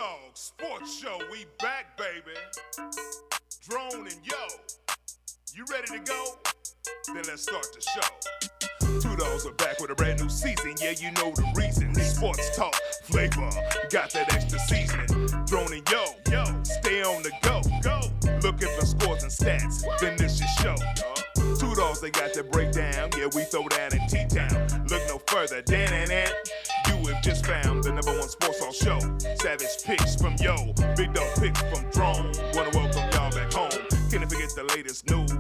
Dawgs Sports Show, we back, baby. Drone and Yo, you ready to go? Then let's start the show. Two Dogs are back with a brand new season. Yeah, you know the reason. Sports talk, flavor, got that extra seasoning. Drone and Yo, stay on the go. Looking for scores and stats, then this your show. Two Dogs, they got the breakdown. Yeah, we throw down in T-Town. Look no further, you have just found the #1 sports talk show. Savage picks from Yo, big dog picks from Drone. Wanna welcome y'all back home. Can't forget the latest news.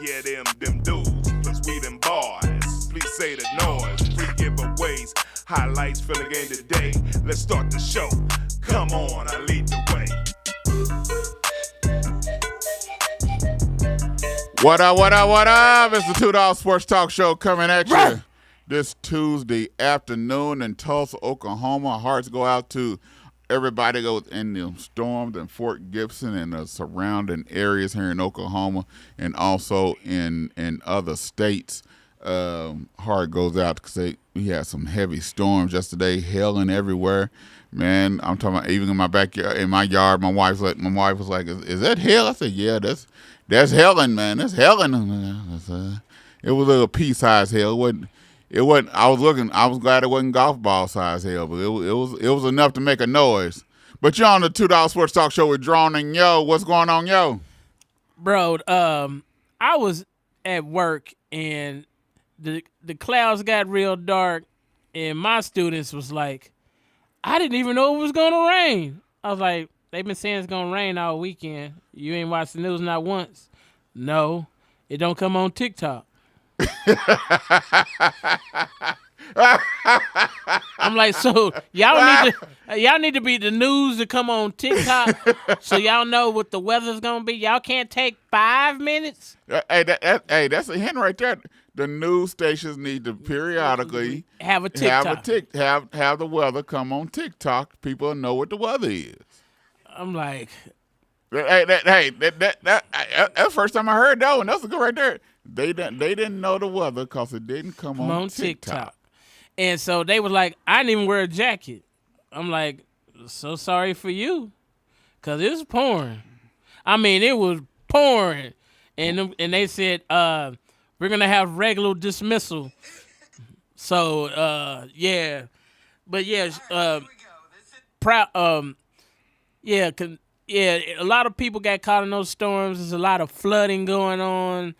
Yeah, them dudes. Plus we them boys. Please say the noise. Free giveaways. Highlights for the game today. Let's start the show. Come on, I lead the way. What up? It's the Two Dogs Sports Talk Show coming at you this Tuesday afternoon in Tulsa, Oklahoma. Hearts go out to everybody goes in the storms in Fort Gibson and the surrounding areas here in Oklahoma and also in other states. Heart goes out because we had some heavy storms yesterday, hailing everywhere. Man, I'm talking about even in my backyard, in my yard. My wife was like, "Is that hail?" I said, "Yeah, that's hailing, man. That's hailing." It was a little pea-sized hail. It wasn't. I was glad it wasn't golf ball size hail, but it was enough to make a noise. But you're on the Two Dogs Sports Talk Show with Drone and Yo. What's going on, Yo? Bro, I was at work and the clouds got real dark, and my students was like, I didn't even know it was gonna rain. I was like, they've been saying it's gonna rain all weekend. You ain't watched the news not once? No, it don't come on TikTok. I'm like, so y'all need to be the news to come on TikTok so y'all know what the weather's gonna be. Y'all can't take 5 minutes. Hey, that's a hint right there. The news stations need to periodically have a TikTok. Have the weather come on TikTok. People know what the weather is. I'm like, that's the first time I heard that one. That's a good right there. They didn't know the weather because it didn't come on TikTok. And so they was like, I didn't even wear a jacket. I'm like, so sorry for you, because it was pouring. I mean, it was pouring. And they said, we're going to have regular dismissal. So, yeah. But, yeah, a lot of people got caught in those storms. There's a lot of flooding going on.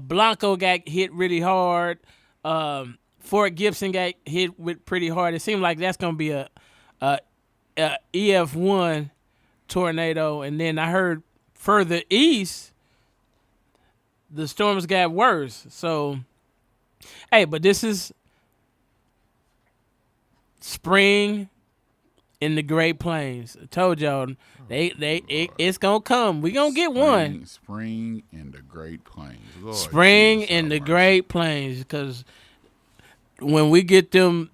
Blanco got hit really hard. Fort Gibson got hit with pretty hard. It seemed like that's going to be a EF1 tornado. And then I heard further east, the storms got worse. So, hey, but this is spring in the Great Plains. I told y'all, it's going to come. We're going to get one. Spring in the Great Plains. Lord spring Jesus, in the Great Plains, because when we get them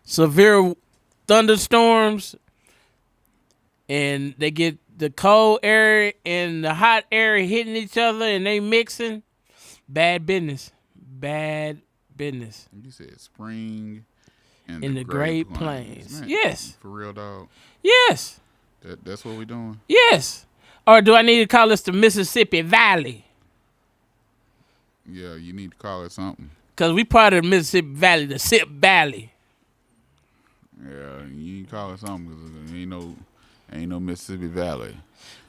severe thunderstorms and they get the cold air and the hot air hitting each other and they mixing, bad business. You said spring in the Great Plains. Man, yes. For real, dog? Yes. That's what we doing? Yes. Or do I need to call this the Mississippi Valley? Yeah, you need to call it something. Because we part of the Mississippi Valley, the Sip Valley. Yeah, you can call it something because ain't no Mississippi Valley.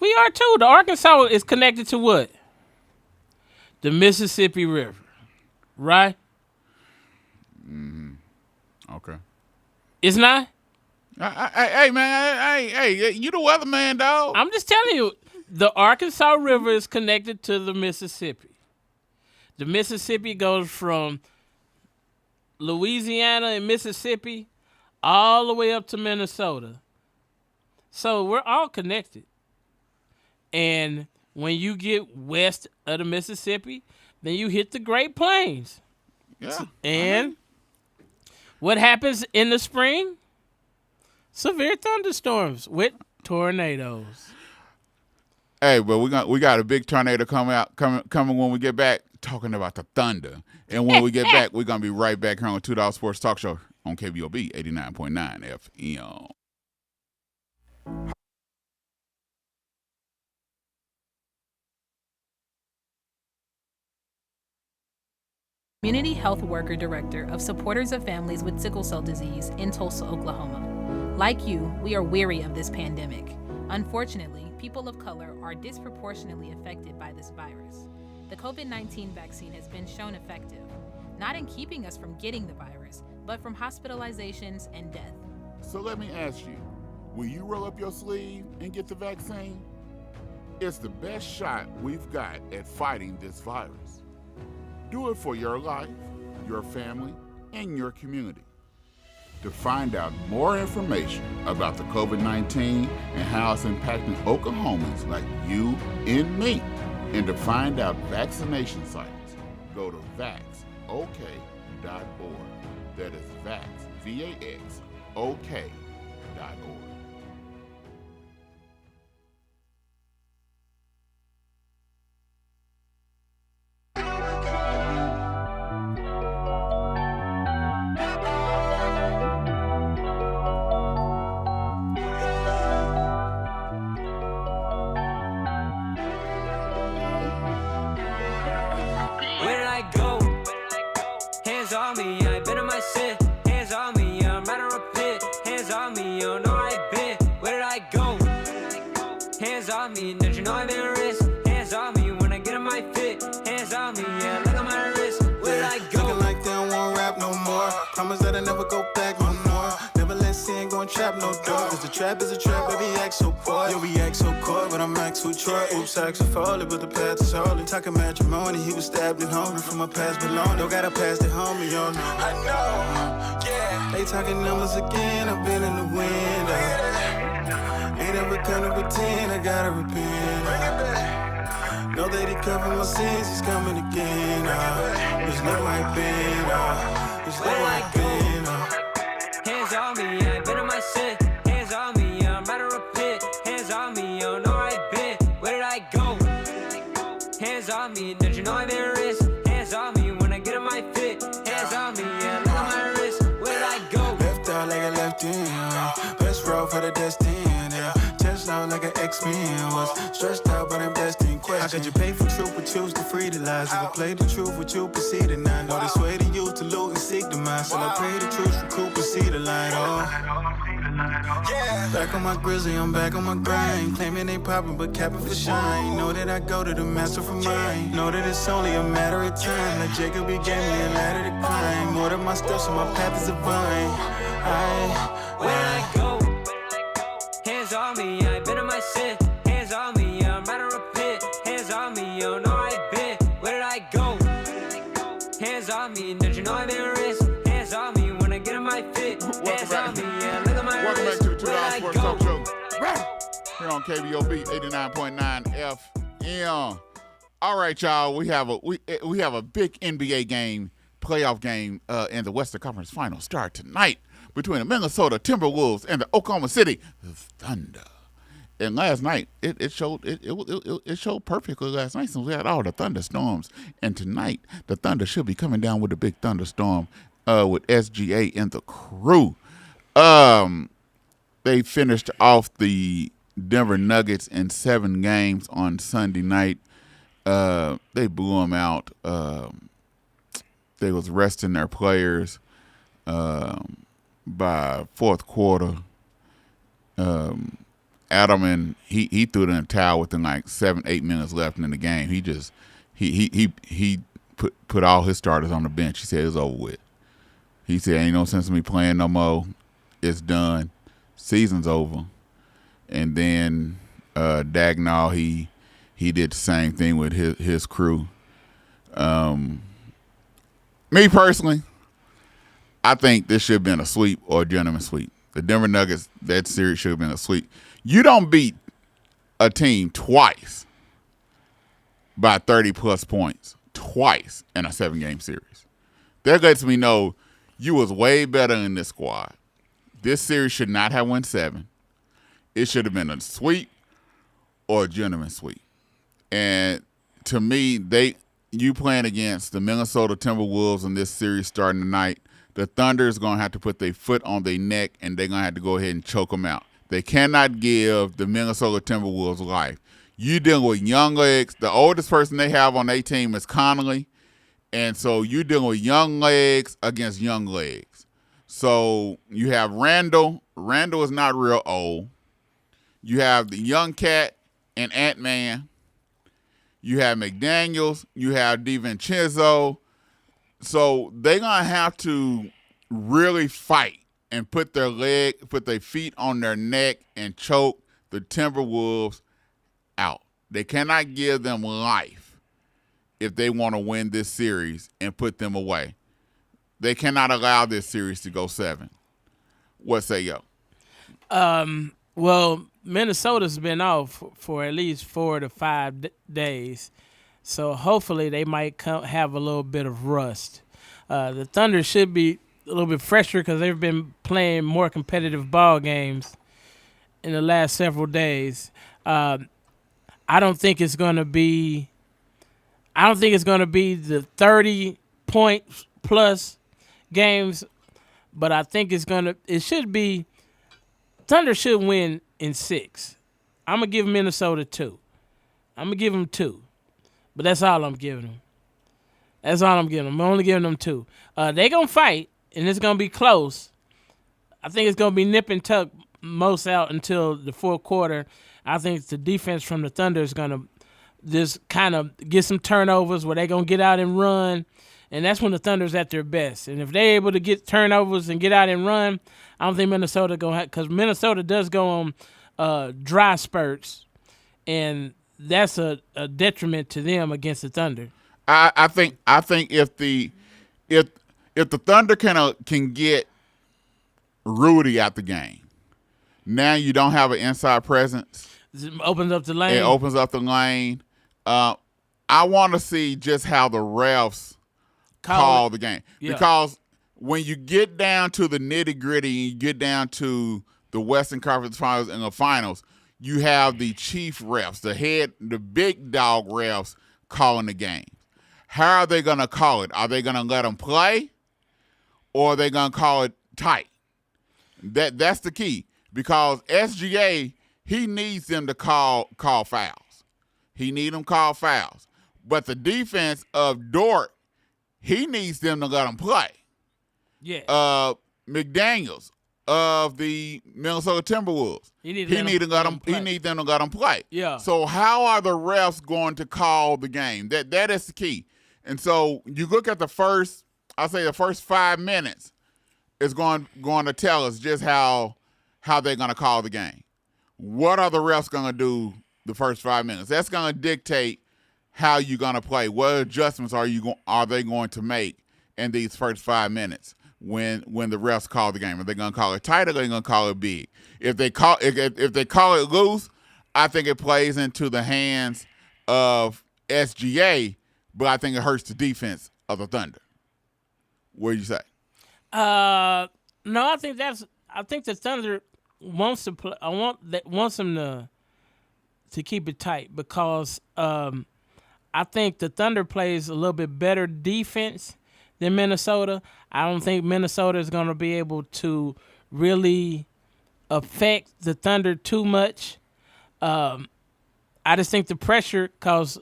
We are too. The Arkansas is connected to what? The Mississippi River, right? Mm-hmm. Okay. It's not? Hey, man, hey, you the weatherman, dog. I'm just telling you, the Arkansas River is connected to the Mississippi. The Mississippi goes from Louisiana and Mississippi all the way up to Minnesota. So we're all connected. And when you get west of the Mississippi, then you hit the Great Plains. Yeah. And what happens in the spring? Severe thunderstorms with tornadoes. Hey, but we got a big tornado coming when we get back, talking about the thunder. And when we get back, we're gonna be right back here on Two Dogs Sports Talk Show on KBOB 89.9 FM. Community Health Worker Director of Supporters of Families with Sickle Cell Disease in Tulsa, Oklahoma. Like you, we are weary of this pandemic. Unfortunately, people of color are disproportionately affected by this virus. The COVID-19 vaccine has been shown effective, not in keeping us from getting the virus, but from hospitalizations and death. So let me ask you, will you roll up your sleeve and get the vaccine? It's the best shot we've got at fighting this virus. Do it for your life, your family, and your community. To find out more information about the COVID-19 and how it's impacting Oklahomans like you and me, and to find out vaccination sites, go to vaxok.org. That is vax, VAX, OK.org. On me, I been in my shit. Hands on me, I'm out of repent. Hands on me, you don't know where I been. Where did I go? Hands on me, don't you know I'm in risk? Hands on me when I get in my fit. Hands on me, yeah, look at my wrist. Where did I go? Looking like they don't want rap no more. Promise that I never go back no more. Never let sin go and trap no door. Cause the trap is a trap, baby, act so poor. Yeah, we act so coy, but I'm act too Troy. Oops, I so falling, but the path is holy. Talking matrimony, he was stabbed and hungry from my past belonging. Don't gotta pass it home, you know. I know, yeah. They talking numbers again, I've been in the wind. Ain't ever come to pretend, I gotta repent. Know that he covered my sins, he's coming again. There's no I been, there's no I been. Hands on me, I been in my shit. Hands on me, I'm out of repent. Hands on me, you don't know where I been. Where did I go? Hands on me, don't you know I'm in risk? Hands on me when I get in my fit. Hands on me, yeah, look at my wrist. Where did I go? Left out like I left in, best road for the destined, yeah. Touchdown like an X-Men was stressed out, but I'm destined. Question: how could you pay for truth but choose to free the lies? If I play the truth, would you proceed to not know they sway to you to loot and seek the mind? So I pray the truth, recoup and see the light. Back on my grizzly, I'm back on my grind. Claiming they poppin', but capping for shine. Know that I go to the master for mine. Know that it's only a matter of time. Like Jacob, he gave me a ladder to climb. More than my steps, so my path is a vine. Where did I go? Hands on me, I been in my shit. Hands on me, I'm out of repent. Hands on me, you don't know where I been. Where did I go? Hands on me, don't you know I'm in risk? Hands on me when I get in my fit. Hands on me, yeah, look at my Welcome back wrist. to the 2 Where Hours did I Sports go? Talk Show. Here on KBOB 89.9 FM. All right, y'all. We have a big NBA game, playoff game in the Western Conference Finals start tonight between the Minnesota Timberwolves and the Oklahoma City Thunder. And last night it showed perfectly last night since we had all the thunderstorms. And tonight the Thunder should be coming down with a big thunderstorm with SGA and the crew. They finished off the Denver Nuggets in 7 games on Sunday night. They blew them out. They was resting their players by fourth quarter. Adam he threw it in the towel within like 7-8 minutes left in the game. He put all his starters on the bench. He said it's over with. He said ain't no sense in me playing no more. It's done. Season's over. And then Dagnall he did the same thing with his crew. Me personally, I think this should have been a sweep or a gentleman's sweep. The Denver Nuggets, that series should have been a sweep. You don't beat a team twice by 30-plus points, twice in a 7-game series. That lets me know you was way better in this squad. This series should not have won 7. It should have been a sweep or a gentleman's sweep. And to me, you playing against the Minnesota Timberwolves in this series starting tonight, the Thunder is going to have to put their foot on their neck, and they're going to have to go ahead and choke them out. They cannot give the Minnesota Timberwolves life. You dealing with young legs. The oldest person they have on their team is Connolly, And so you're dealing with young legs against young legs. So you have Randall. Randall is not real old. You have the young cat and Ant-Man. You have McDaniels. You have DiVincenzo. So they're going to have to really fight and put their feet on their neck and choke the Timberwolves out. They cannot give them life if they want to win this series and put them away. They cannot allow this series to go 7. What say yo? Well, Minnesota's been off for at least 4 to 5 days, so hopefully they might have a little bit of rust. The Thunder should be a little bit fresher because they've been playing more competitive ball games in the last several days. I don't think it's going to be. I don't think it's going to be the 30-point plus games, but I think it should be. Thunder should win in 6. I'm gonna give Minnesota 2. I'm gonna give them 2, but that's all I'm giving them. That's all I'm giving them. I'm only giving them 2. They gonna fight, and it's gonna be close. I think it's gonna be nip and tuck most out until the fourth quarter. I think the defense from the Thunder is gonna just kind of get some turnovers where they're gonna get out and run, and that's when the Thunder's at their best. And if they're able to get turnovers and get out and run, I don't think Minnesota gonna have, because Minnesota does go on dry spurts, and that's a detriment to them against the Thunder. I think if the Thunder can get Rudy out the game, now you don't have an inside presence. It opens up the lane. It opens up the lane. I want to see just how the refs call the game, because when you get down to the nitty gritty, you get down to the Western Conference Finals and the finals, you have the chief refs, the big dog refs calling the game. How are they going to call it? Are they going to let them play, or are they going to call it tight? That's the key, because SGA, he needs them to call fouls. He needs them call fouls. But the defense of Dort, he needs them to let them play. Yeah. McDaniels of the Minnesota Timberwolves, he need them to let them play. Yeah. So how are the refs going to call the game? That is the key. And so you look at the first 5 minutes is going to tell us just how they're going to call the game. What are the refs going to do the first 5 minutes? That's going to dictate how you're going to play. What adjustments are they going to make in these first 5 minutes when the refs call the game? Are they going to call it tight, or are they going to call it big? If they call it loose, I think it plays into the hands of SGA, but I think it hurts the defense of the Thunder. What do you say? No, I think the Thunder wants to play. Wants them to keep it tight, because I think the Thunder plays a little bit better defense than Minnesota. I don't think Minnesota is going to be able to really affect the Thunder too much. I just think the pressure, because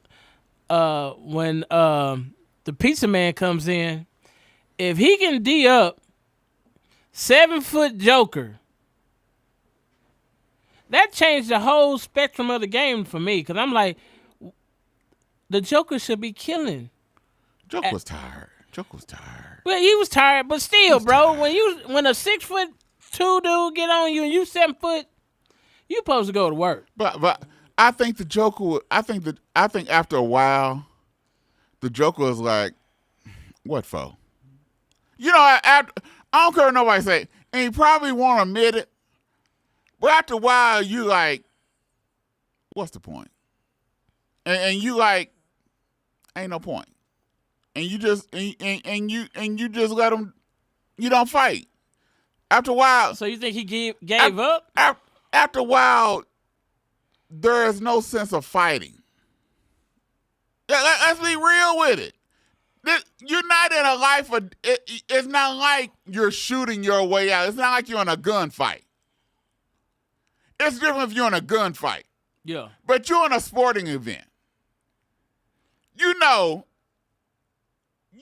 when the pizza man comes in, if he can D up 7-foot Joker, that changed the whole spectrum of the game for me, because I'm like, the Joker should be killing. Joker was tired. Well, he was tired, but still, bro, when a 6'2" dude get on you and you 7 foot, you supposed to go to work. But I think the Joker. I think after a while, the Joker was like, "What for?" You know, I don't care what nobody say, and he probably won't admit it. But after a while, you like, what's the point? And you like, ain't no point. And you just and you just let him. You don't fight. After a while. So you think he gave up? After a while, there is no sense of fighting. Let's be real with it. You're not in a life of. It's not like you're shooting your way out. It's not like you're in a gunfight. It's different if you're in a gunfight. Yeah. But you're in a sporting event. You know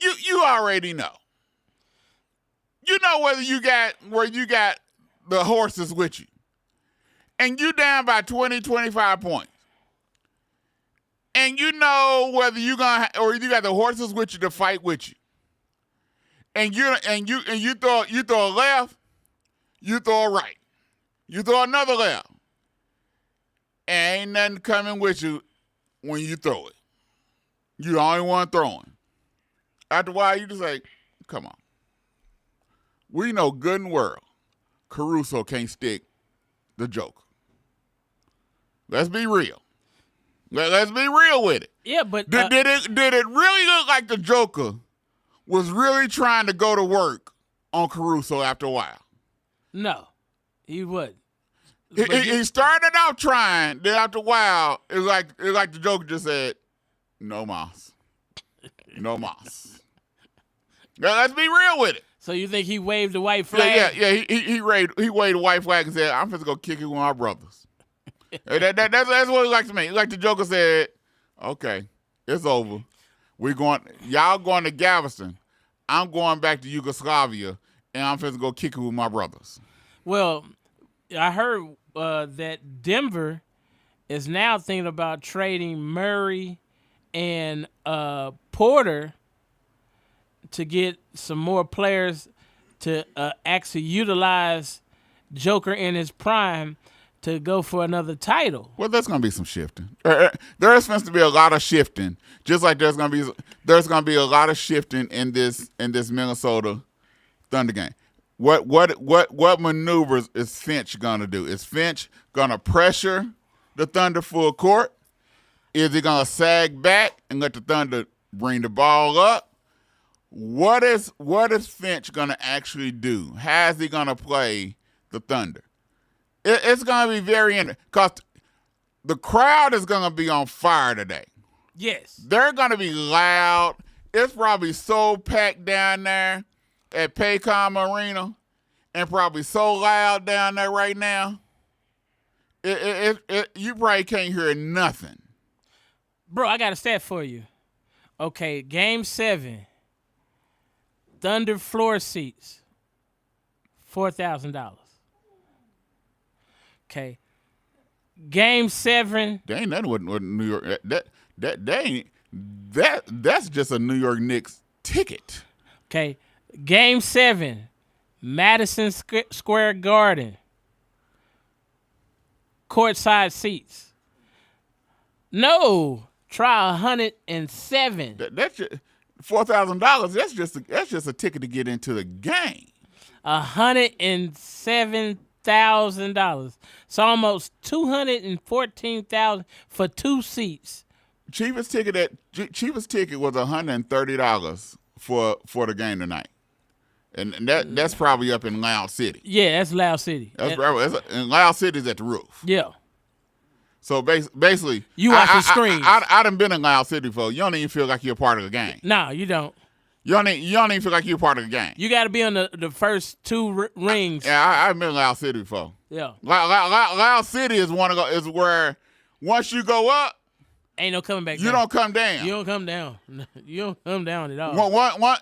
you already know. You know where you got the horses with you. And you down by 20, 25 points. And you know whether you got the horses with you to fight with you. And you throw a left, you throw a right. You throw another left. And ain't nothing coming with you when you throw it. You the only one throwing. After a while, you just like, come on. We know good and well Caruso can't stick the Joker. Let's be real. Let's be real with it. Yeah, but Did it really look like the Joker was really trying to go to work on Caruso after a while? No, he wouldn't. He started out trying, then after a while, it was like the Joker just said, no mas. No mas. Now, let's be real with it. So you think he waved the white flag? Yeah. He waved a white flag and said, I'm just going to kick it with my brothers. That's what he likes to me. Like the Joker said, okay, it's over. Y'all going to Galveston. I'm going back to Yugoslavia, and I'm just going to kick it with my brothers. Well, I heard that Denver is now thinking about trading Murray and Porter to get some more players to actually utilize Joker in his prime to go for another title. Well, there's going to be some shifting. There's supposed to be a lot of shifting, just like there's going to be a lot of shifting in this Minnesota Thunder game. What maneuvers is Finch going to do? Is Finch going to pressure the Thunder full court? Is he going to sag back and let the Thunder bring the ball up? What is Finch going to actually do? How is he going to play the Thunder? It's going to be very interesting because the crowd is going to be on fire today. Yes. They're going to be loud. It's probably so packed down there at Paycom Arena and probably so loud down there right now. You probably can't hear nothing. Bro, I got a stat for you. Okay, Game 7, Thunder floor seats, $4,000. Okay. Game 7. That ain't nothing with New York. That's just a New York Knicks ticket. Okay. Game 7, Madison Square Garden, courtside seats. No, try 107. That's just $4,000. That's just a ticket to get into the game. $107,000. So almost $214,000 for 2 seats. Cheapest ticket was $130 for the game tonight, and that's probably up in Loud City. Yeah, that's Loud City. And Loud City's at the roof. Yeah. So basically, you watch the screen. I done been in Loud City before. You don't even feel like you're part of the game. No, you don't. You don't even feel like you're part of the game. You got to be on the first 2 rings. Yeah, I've been in Loud City before. Yeah. Loud City is where once you go up, ain't no coming back. You don't come down. You don't come down. You don't come down at all.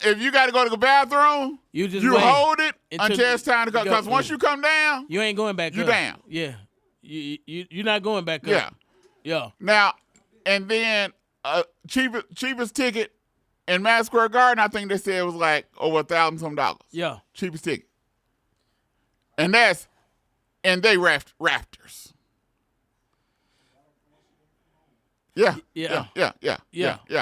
If you got to go to the bathroom, you hold it until it's time to go. Because once you come down, you ain't going back. You up. down. Yeah. You're not going back up. Yeah. Yeah. Now and then cheapest ticket in Madison Square Garden, I think they said it was like over $1,000 some. Yeah. Cheapest ticket. And they rafters. Yeah.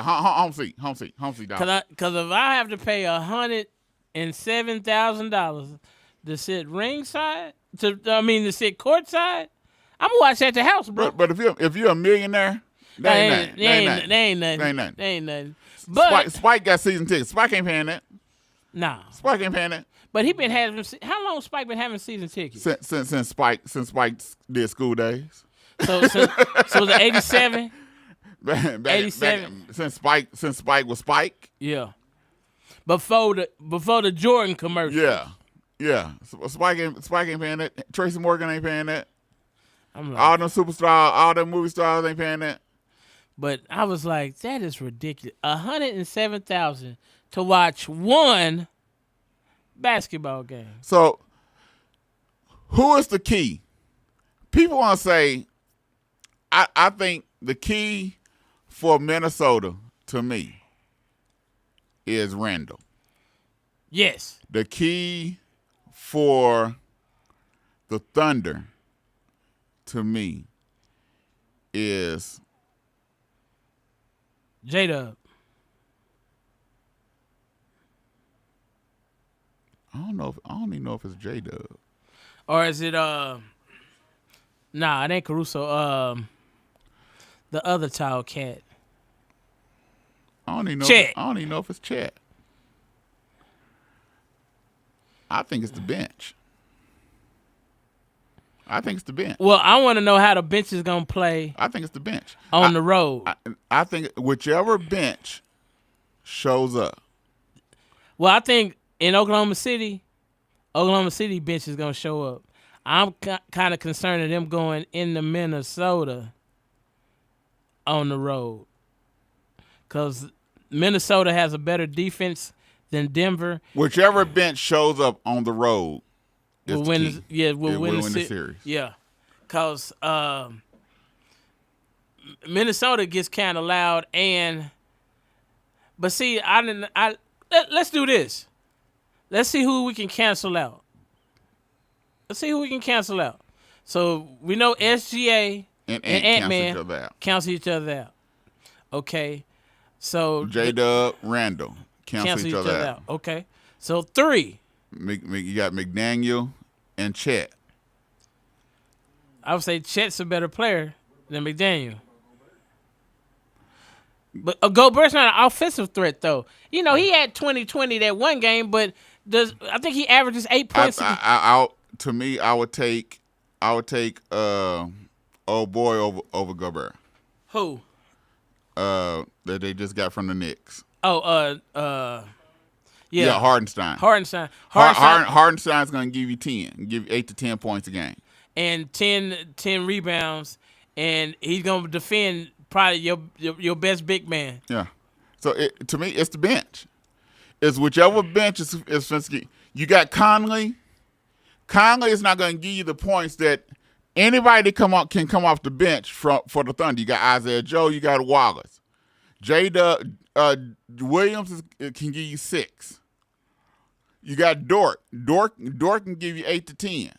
Home seat. Because if I have to pay $107,000 to sit ringside, to sit courtside, I'm gonna watch at the house, bro. But if you're a millionaire, that ain't nothing. But Spike got season tickets. Spike ain't paying that. Nah. Spike ain't paying that. But he been having. How long Spike been having season tickets? Since Spike did School Days. So the 87. 87. Since Spike was Spike. Yeah. Before the Jordan commercial. Yeah. Spike ain't paying that. Tracy Morgan ain't paying that. I'm like, all them movie stars ain't paying that. But I was like, that is ridiculous. 107,000 to watch one basketball game. So, who is the key? People want to say, I think the key for Minnesota, to me, is Randall. Yes. The key for the Thunder, to me, is J-Dub. I don't even know if it's J-Dub. Or is it nah, it ain't Caruso. The other child cat. I don't even know. Chet. I don't even know if it's Chet. I think it's the bench. Well, I want to know how the bench is gonna play I think it's the bench. on the road. I think whichever bench shows up. Well, I think in Oklahoma City bench is gonna show up. I'm kind of concerned of them going into Minnesota on the road, because Minnesota has a better defense than Denver. Whichever bench shows up on the road is We'll the win. key. Yeah, we'll win the the series. Yeah, because Minnesota gets kind of loud, but see, let's do this. Let's see who we can cancel out. So we know SGA And and Ant-Man cancel each other out. Okay, so J-Dub, Randall cancel each other out. Okay, so 3. You got McDaniel and Chet. I would say Chet's a better player than McDaniel. But Gobert's not an offensive threat, though. You know, he had 20-20 that one game, but I think he averages 8 points. To me, I would take old boy over Gobert. Who? That they just got from the Knicks. Yeah, Hardenstein. Hardenstein's going to give you 10, give you 8 to 10 points a game. And 10 rebounds, and he's going to defend probably your best big man. Yeah. So, to me, it's the bench. It's whichever bench is you got Conley. Conley is not going to give you the points that anybody can come off the bench for the Thunder. You got Isaiah Joe. You got Wallace. Williams can give you 6. You got Dort. Dort can give you 8 to 10.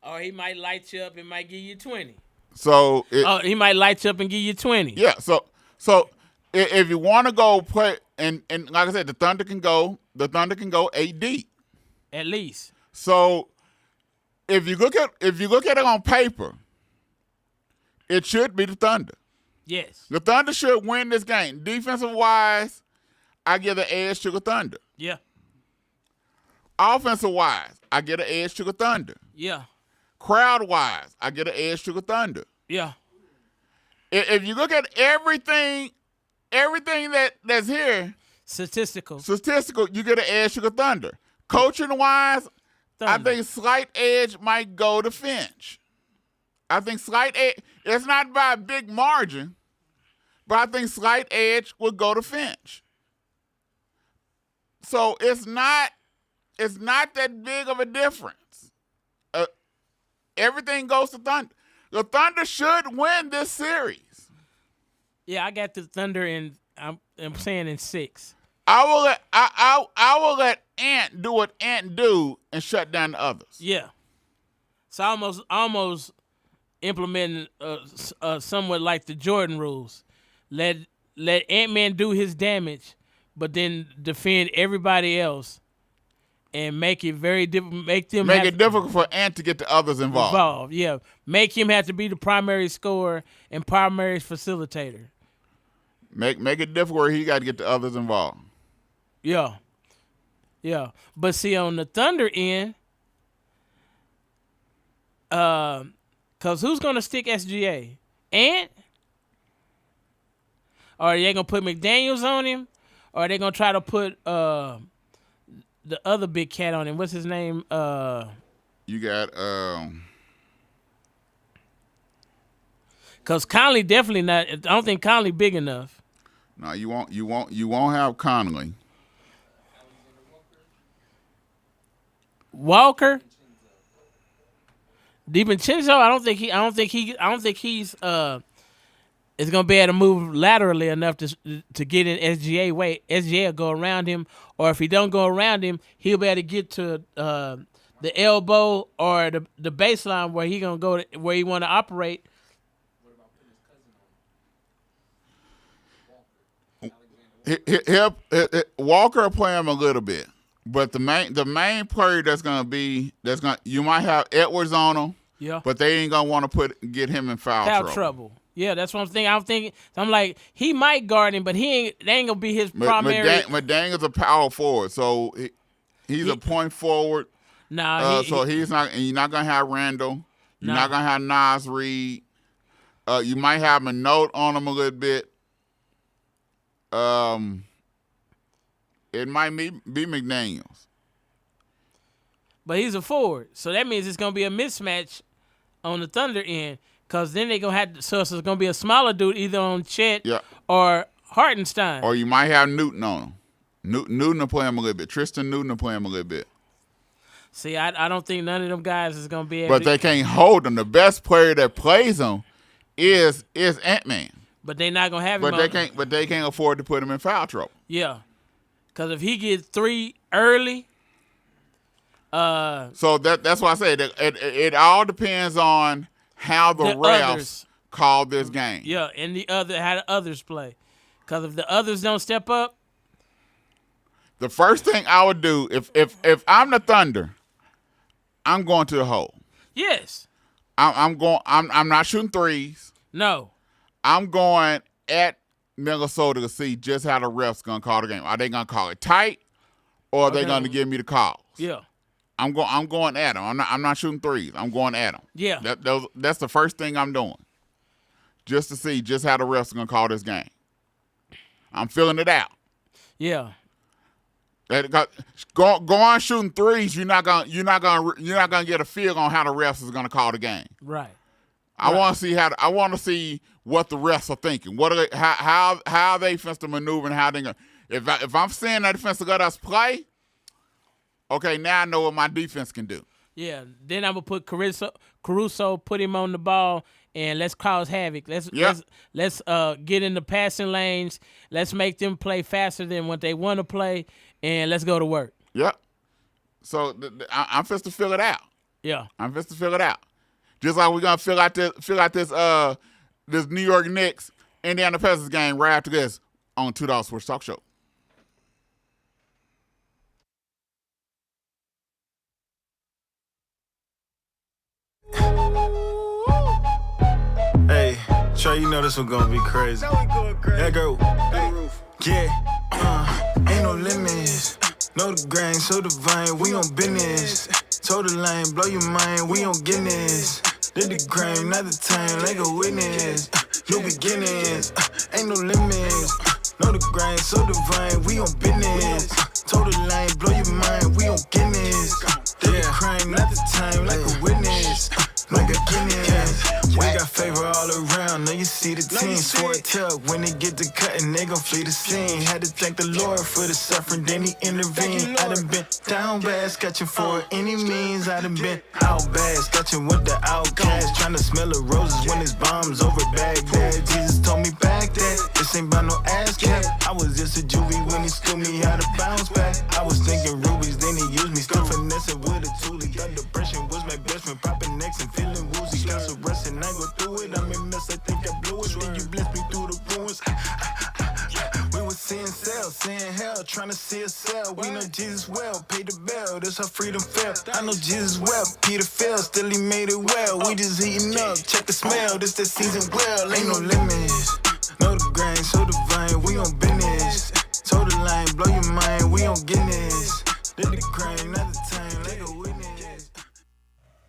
Or he might light you up and might give you 20. So he might light you up and give you 20. Yeah. So if you want to go play, and like I said, the Thunder can go 8 deep at least. So if you look at it on paper, it should be the Thunder. Yes. The Thunder should win this game. Defensive wise, I give the edge to the Thunder. Yeah. Offensive wise, I get an edge to the Thunder. Yeah. Crowd wise, I get an edge to the Thunder. Yeah. If you look at everything that's here, statistical, you get an edge to the Thunder. Coaching wise, Thunder. I think slight edge might go to Finch. I think slight edge, it's not by a big margin, but I think slight edge would go to Finch. So it's not that big of a difference. Everything goes to Thunder. The Thunder should win this series. Yeah, I got the Thunder in. I'm saying in 6. I will let Ant do what Ant do and shut down the others. Yeah. So almost implementing somewhat like the Jordan rules. Let Ant-Man do his damage, but then defend everybody else. And make it very difficult. Make it difficult for Ant to get the others involved. Yeah. Make him have to be the primary scorer and primary facilitator. Make it difficult where he got to get the others involved. Yeah. But see, on the Thunder end, because who's gonna stick SGA? Ant? Or are they gonna put McDaniels on him? Or are they gonna try to put the other big cat on him? What's his name? You got Cause Conley definitely not. I don't think Conley big enough. No, you won't have Conley. Walker, DiVincenzo. I don't think he's is gonna be able to move laterally enough to get in SGA way. SGA will go around him, or if he don't go around him, he'll be able to get to the elbow or the baseline where he gonna go to, where he want to operate. Walker will play him a little bit, but the main player you might have Edwards on him, Yeah, but they ain't gonna want to get him in foul trouble. Yeah, that's what I'm thinking. I'm like, he might guard him, but they ain't gonna be his primary. Madang is a power forward, so he's a point forward. Nah, he's not. And you're not gonna have Randall. You're not gonna have Nas Reed. You might have a note on him a little bit. It might be McDaniels. But he's a forward, so that means it's gonna be a mismatch on the Thunder end. Cause then they gonna have so it's gonna be a smaller dude either on Chet or Hartenstein. Or you might have Newton on him. Newton will play him a little bit. Tristan Newton will play him a little bit. See, I don't think none of them guys is gonna be able. But they can't hold him. The best player that plays him is Ant-Man. But they not gonna have him. But they can't afford to put him in foul trouble. Yeah, cause if he gets 3 early. So that's why I say that it all depends on how the refs others call this game. Yeah, and how the others play. Because if the others don't step up. The first thing I would do, if I'm the Thunder, I'm going to the hole. Yes. I'm not shooting threes. No. I'm going at Minnesota to see just how the refs going to call the game. Are they going to call it tight, or are they going to give me the calls? Yeah. I'm going at them. I'm not shooting threes. I'm going at them. Yeah. That's the first thing I'm doing, just to see just how the refs are gonna call this game. I'm filling it out. Yeah. Go on shooting threes. You're not gonna get a feel on how the refs is gonna call the game. Right. I want to see what the refs are thinking. What are how they defensive maneuver and how they gonna. If I'm seeing that defensive let us play. Okay, now I know what my defense can do. Yeah, then I'm gonna put Caruso, put him on the ball, and let's cause havoc. Let's get in the passing lanes. Let's make them play faster than what they want to play, and let's go to work. Yep. So I'm supposed to fill it out. Yeah, I'm supposed to fill it out. Just like we're gonna fill out this New York Knicks Indiana Pacers game right after this on $2 Sports Talk Show. Hey, Trey, you know this one gonna be crazy. Yeah, go. Yeah, ain't no limits. Know the grain, so divine, we on business. Told the line, blow your mind, we on Guinness. Did the crime, not the time, like a witness. New beginnings, ain't no limits. Know the grind, so divine, we on business. Told the line, blow your mind, we on Guinness. Did the crime, not the time, like a witness. Like a Guinness. We got favor all around, now you see the team. Swore it up, when they get to cutting, they gon' flee the scene. Had to thank the Lord for the suffering, then he intervened. I done been down bad, sketching for any means. I done been out bad, sketching with the outcast. Trying to smell the roses when it's bombs over Baghdad. Jesus told me back that this ain't about no ass cap. I was just a juvie when he schooled me how to bounce back. I was thinking rubies, then he used me, still finessing with a toolie. That depression was my best friend, popping necks and feeling woozy. Council resting, I go through it. I'm in mess, I think I blew it. Then you blessed me through the ruins. We was seeing cells, seeing hell, trying to see a cell. We know Jesus well, paid the bell, that's how freedom felt. I know Jesus well, Peter fell, still he made it well. We just eating up, check the smell, this that season well. Ain't no limits, know the grain, so divine, we on business. Told the line, blow your mind, we on Guinness. Did the crime, not the time, like a witness.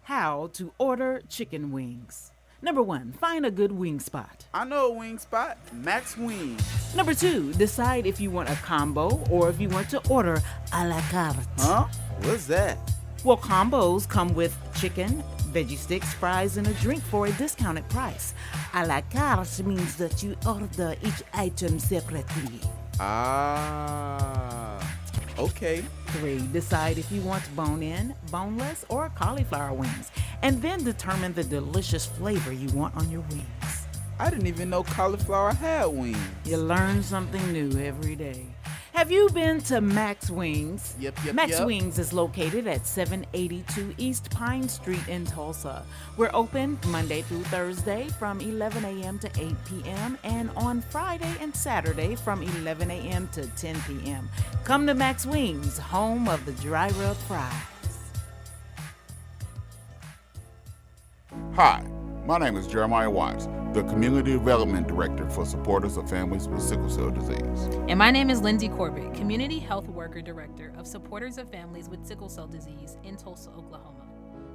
How to order chicken wings. Number 1, find a good wing spot. I know a wing spot, Max Wings. Number 2, decide if you want a combo or if you want to order a la carte. Huh? What's that? Well, combos come with chicken, Veggie sticks, fries, and a drink for a discounted price. A la carte means that you order each item separately. Ah, okay. 3. Decide if you want bone-in, boneless, or cauliflower wings, and then determine the delicious flavor you want on your wings. I didn't even know cauliflower had wings. You learn something new every day. Have you been to Max Wings? Yep. Max Wings is located at 782 East Pine Street in Tulsa. We're open Monday through Thursday from 11 a.m. to 8 p.m. and on Friday and Saturday from 11 a.m. to 10 p.m. Come to Max Wings, home of the dry rub fries. Hi, my name is Jeremiah Watts, the Community Development Director for Supporters of Families with Sickle Cell Disease. And my name is Lindsay Corbett, Community Health Worker Director of Supporters of Families with Sickle Cell Disease in Tulsa, Oklahoma.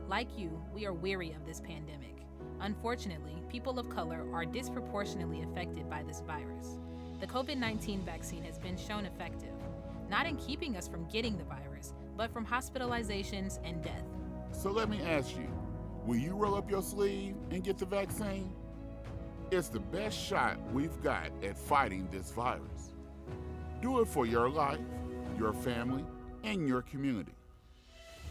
Like you, we are weary of this pandemic. Unfortunately, people of color are disproportionately affected by this virus. The COVID-19 vaccine has been shown effective, not in keeping us from getting the virus, but from hospitalizations and death. So let me ask you, will you roll up your sleeve and get the vaccine? It's the best shot we've got at fighting this virus. Do it for your life, your family, and your community.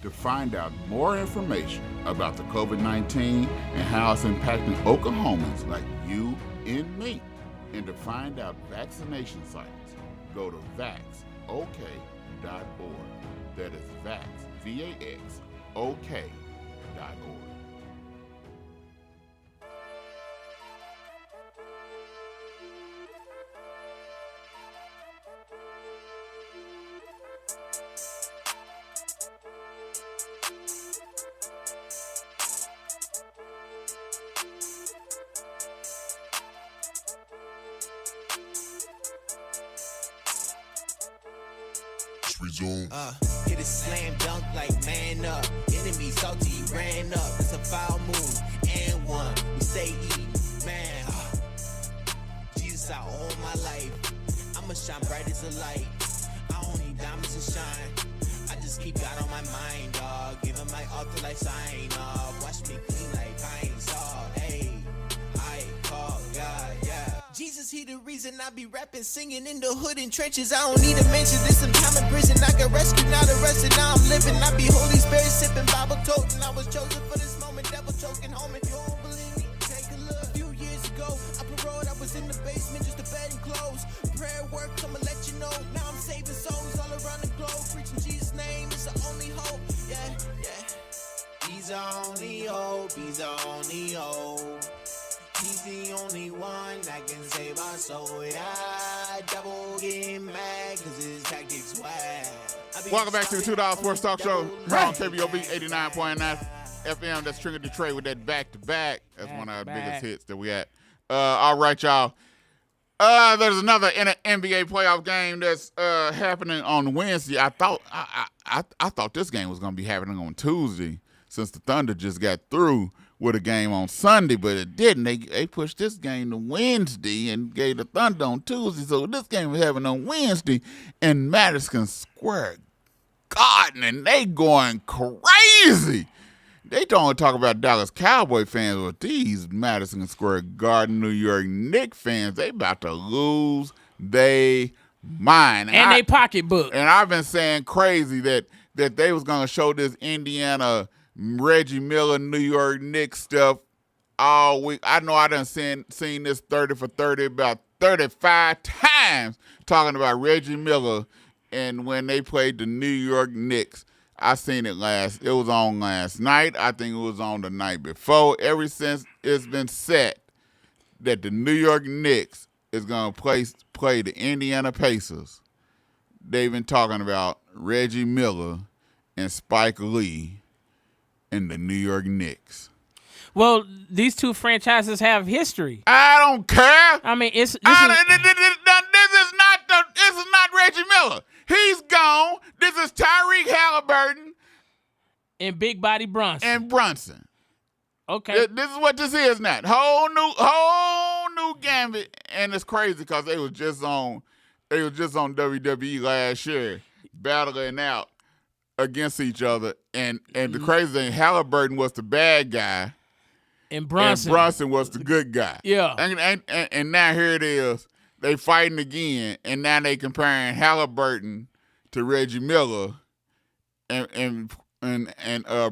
To find out more information about the COVID-19 and how it's impacting Oklahomans like you and me, and to find out vaccination sites, go to vaxok.org. That is vax, VAX, OK.org. Resume. Hit a slam dunk like man up. Enemy salty ran up. It's a foul move and one. We say E, man. Jesus out all my life. I'ma shine bright as a light. I don't need diamonds to shine. I just keep God on my mind, dog. Give him my altar like sign off. Watch me clean like pine saw. Hey, I call God, yeah. Jesus, he the reason I be rapping, singing in the hood and trenches. I don't need a mention, this some time in prison. I got rescued, not arrested, now I'm living. I be Holy Spirit sipping, Bible toting. I was chosen for this moment, devil choking home. If you don't believe me, take a look. A few years ago, I paroled, I was in the basement, just a bed and clothes. Prayer work, I'ma let you know. Now I'm saving souls all around the globe. Preaching Jesus' name, it's the only hope. Yeah. He's the only hope, he's the only hope. He's the only one that can save our soul. Yeah, devil get mad cause his tactics whack. Welcome back to the $2 Sports Talk Show here on KBOB 89.9 FM. That's Trigger Detroit with that back-to-back. That's one of our biggest hits that we had. All right, y'all. There's another NBA playoff game that's happening on Wednesday. I thought this game was going to be happening on Tuesday since the Thunder just got through with a game on Sunday, but it didn't. They pushed this game to Wednesday and gave the Thunder on Tuesday. So this game was happening on Wednesday in Madison Square Garden, and they going crazy. They don't talk about Dallas Cowboy fans, but these Madison Square Garden New York Knicks fans, they about to lose their mind. And they pocketbook. And I've been saying crazy that they was going to show this Indiana Reggie Miller New York Knicks stuff all week. I know I done seen this 30 for 30 about 35 times talking about Reggie Miller and when they played the New York Knicks. I seen it was on last night. I think it was on the night before. Ever since it's been set that the New York Knicks is going to play the Indiana Pacers, they've been talking about Reggie Miller and Spike Lee and the New York Knicks. Well, these two franchises have history. I don't care. I mean, this is not Reggie Miller. He's gone. This is Tyreke Halliburton and Big Body Brunson. And Brunson. Okay. This is what this is now. Whole new gambit, and it's crazy because they was just on WWE last year, battling out against each other, and the crazy thing, Halliburton was the bad guy, And Brunson. and Brunson was the good guy. Yeah. And now here it is, they fighting again, and now they comparing Halliburton to Reggie Miller, and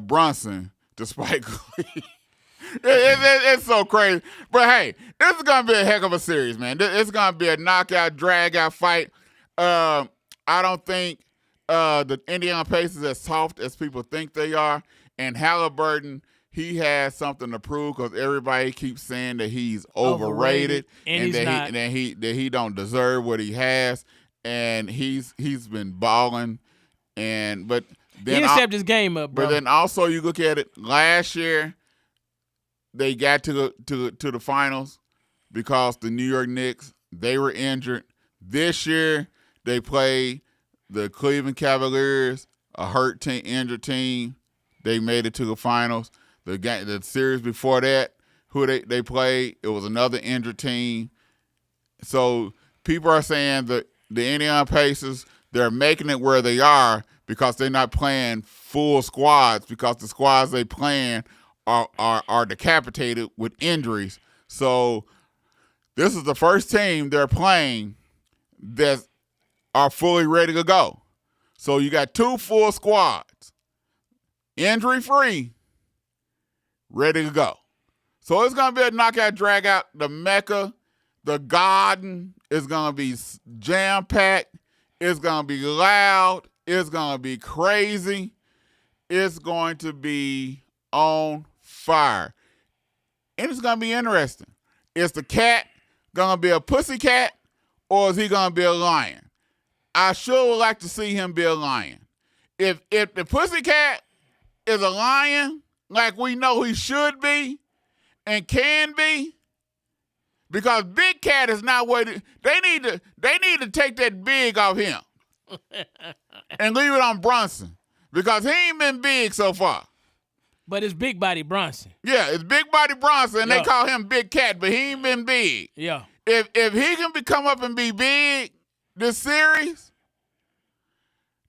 Brunson to Spike Lee. It's so crazy. But hey, this is gonna be a heck of a series, man. It's gonna be a knockout, drag-out fight. I don't think the Indiana Pacers as soft as people think they are. And Halliburton, he has something to prove because everybody keeps saying that he's overrated and he's not. that he don't deserve what he has. And he's been balling. But then He stepped his game up, bro. But then also you look at it, last year they got to the finals because the New York Knicks, they were injured. This year they played the Cleveland Cavaliers, a hurt team, injured team. They made it to the finals. The series before that, who they played, it was another injured team. So people are saying that the Indiana Pacers, they're making it where they are because they're not playing full squads, because the squads they playing are decapitated with injuries. So this is the first team they're playing that are fully ready to go. So you got 2 full squads, injury-free, ready to go. So it's going to be a knockout, drag-out. The Mecca, the Garden is going to be jam-packed. It's going to be loud. It's going to be crazy. It's going to be on fire. And it's going to be interesting. Is the cat going to be a pussycat, or is he going to be a lion? I sure would like to see him be a lion. If the pussycat is a lion, like we know he should be and can be, because Big Cat is not what they need to take that big off him and leave it on Brunson, because he ain't been big so far. But it's Big Body Brunson. Yeah, it's Big Body Bronson, and Yeah. they call him Big Cat, but he ain't been big. Yeah. If he can come up and be big this series,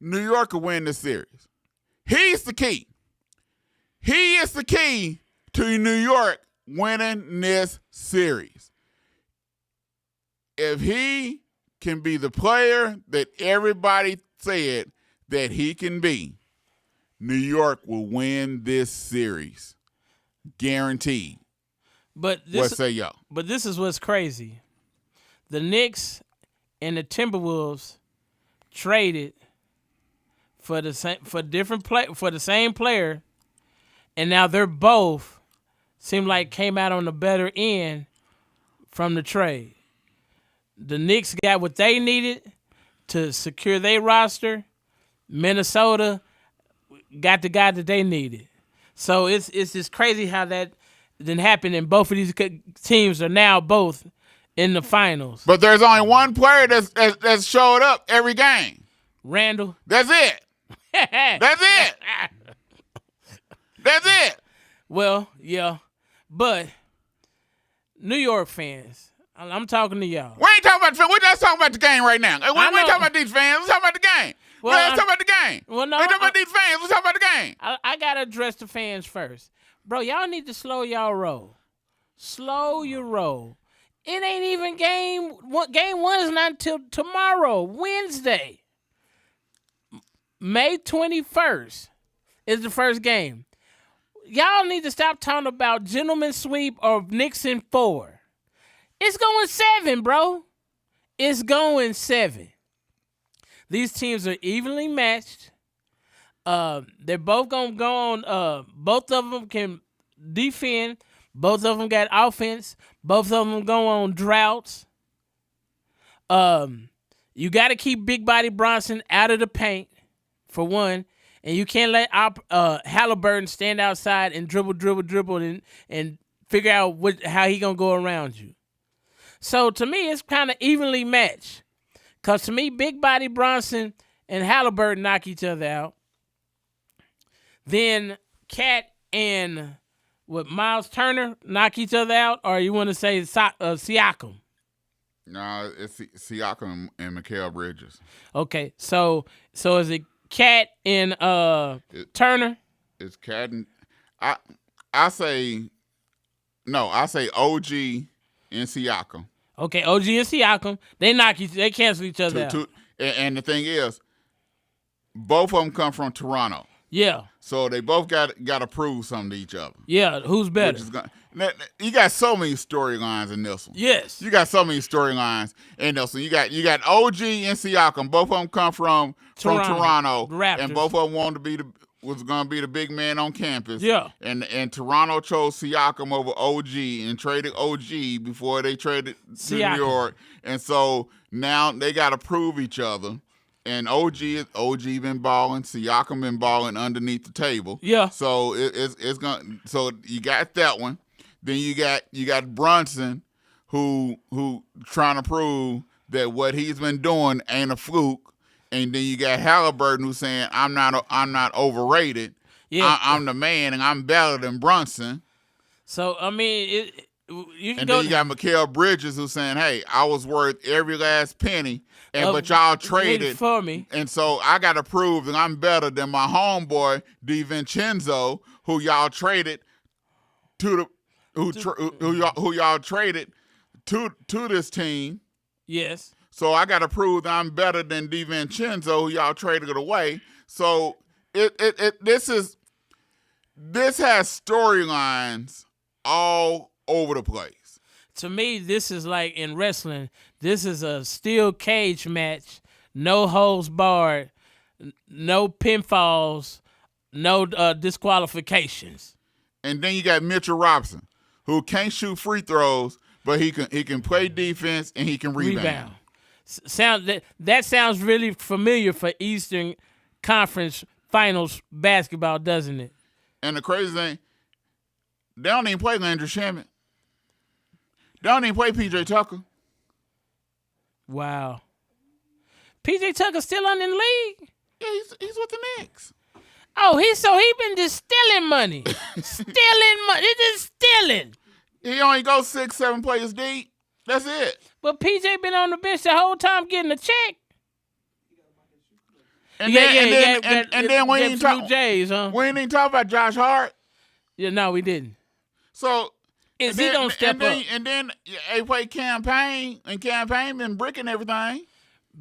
New York will win this series. He's the key. He is the key to New York winning this series. If he can be the player that everybody said that he can be, New York will win this series. Guaranteed. But What say y'all? But this is what's crazy. The Knicks and the Timberwolves traded for the same player, and now they're both seem like came out on the better end from the trade. The Knicks got what they needed to secure their roster. Minnesota got the guy that they needed. So it's just crazy how that didn't happen, and both of these teams are now both in the finals. But there's only one player that's showed up every game. Randall. That's it. That's it. That's it. Well, yeah, but New York fans, I'm talking to y'all. We ain't talking about the fans. We're just talking about the game right now. We ain't know. talking about these fans. We're talking about the game. Well, Let's talk about the game. Well, no, we ain't talking about these fans. We're talking about the game. I gotta address the fans first, bro. Y'all need to slow y'all roll. Slow your roll. It ain't even game one. Game 1 is not until tomorrow, Wednesday, May 21st is the first game. Y'all need to stop talking about gentleman sweep or Knicks in 4. It's going 7, bro. It's going 7. These teams are evenly matched. They're both going to go on. Both of them can defend. Both of them got offense. Both of them go on droughts. You got to keep Big Body Bronson out of the paint, for one. And you can't let Halliburton stand outside and dribble, and figure out how he going to go around you. So, to me, it's kind of evenly matched. Because, to me, Big Body Bronson and Halliburton knock each other out. Then Cat and Miles Turner knock each other out? Or you want to say Siakam? No, it's Siakam and Mikal Bridges. Okay, so is it Cat and Turner. It's Cat and I say OG and Siakam. Okay, OG and Siakam. They cancel each other out. And the thing is, both of them come from Toronto. Yeah. So they both got to prove something to each other. Yeah, who's better? You got so many storylines in this one. Yes. You got so many storylines in this one. You got OG and Siakam. Both of them come from Toronto. Raptors. And both of them was going to be the big man on campus. Yeah. And Toronto chose Siakam over OG and traded OG before they traded to New York. And so now they got to prove each other. And OG been balling, Siakam been balling underneath the table. Yeah. So it's going. So you got that one. Then you got Brunson, who trying to prove that what he's been doing ain't a fluke. And then you got Halliburton who's saying I'm not overrated. Yeah. I'm the man and I'm better than Brunson. So I mean, you can and go. Then you got Mikal Bridges who's saying, "Hey, I was worth every last penny, but y'all traded for me, and so I got to prove that I'm better than my homeboy DiVincenzo, who y'all traded to the who y'all traded to this team." Yes. So I got to prove that I'm better than DiVincenzo, who y'all traded away. So this has storylines all over the place. To me, this is like in wrestling. This is a steel cage match, no holds barred, no pinfalls, no disqualifications. And then you got Mitchell Robinson, who can't shoot free throws, but he can play defense and he can rebound. That sounds really familiar for Eastern Conference Finals basketball, doesn't it? And the crazy thing, they don't even play Landry Shamet. They don't even play P.J. Tucker. Wow. P.J. Tucker still on in the league? Yeah, he's with the Knicks. Oh, he been just stealing money. Stealing money. He's just stealing. He only goes 6-7 players deep. That's it. But PJ been on the bench the whole time getting a check. And then we ain't talk Jays, huh? We ain't even talk about Josh Hart. Yeah, no, we didn't. So is he gonna step up? And then they play Campaign, and Campaign been bricking everything.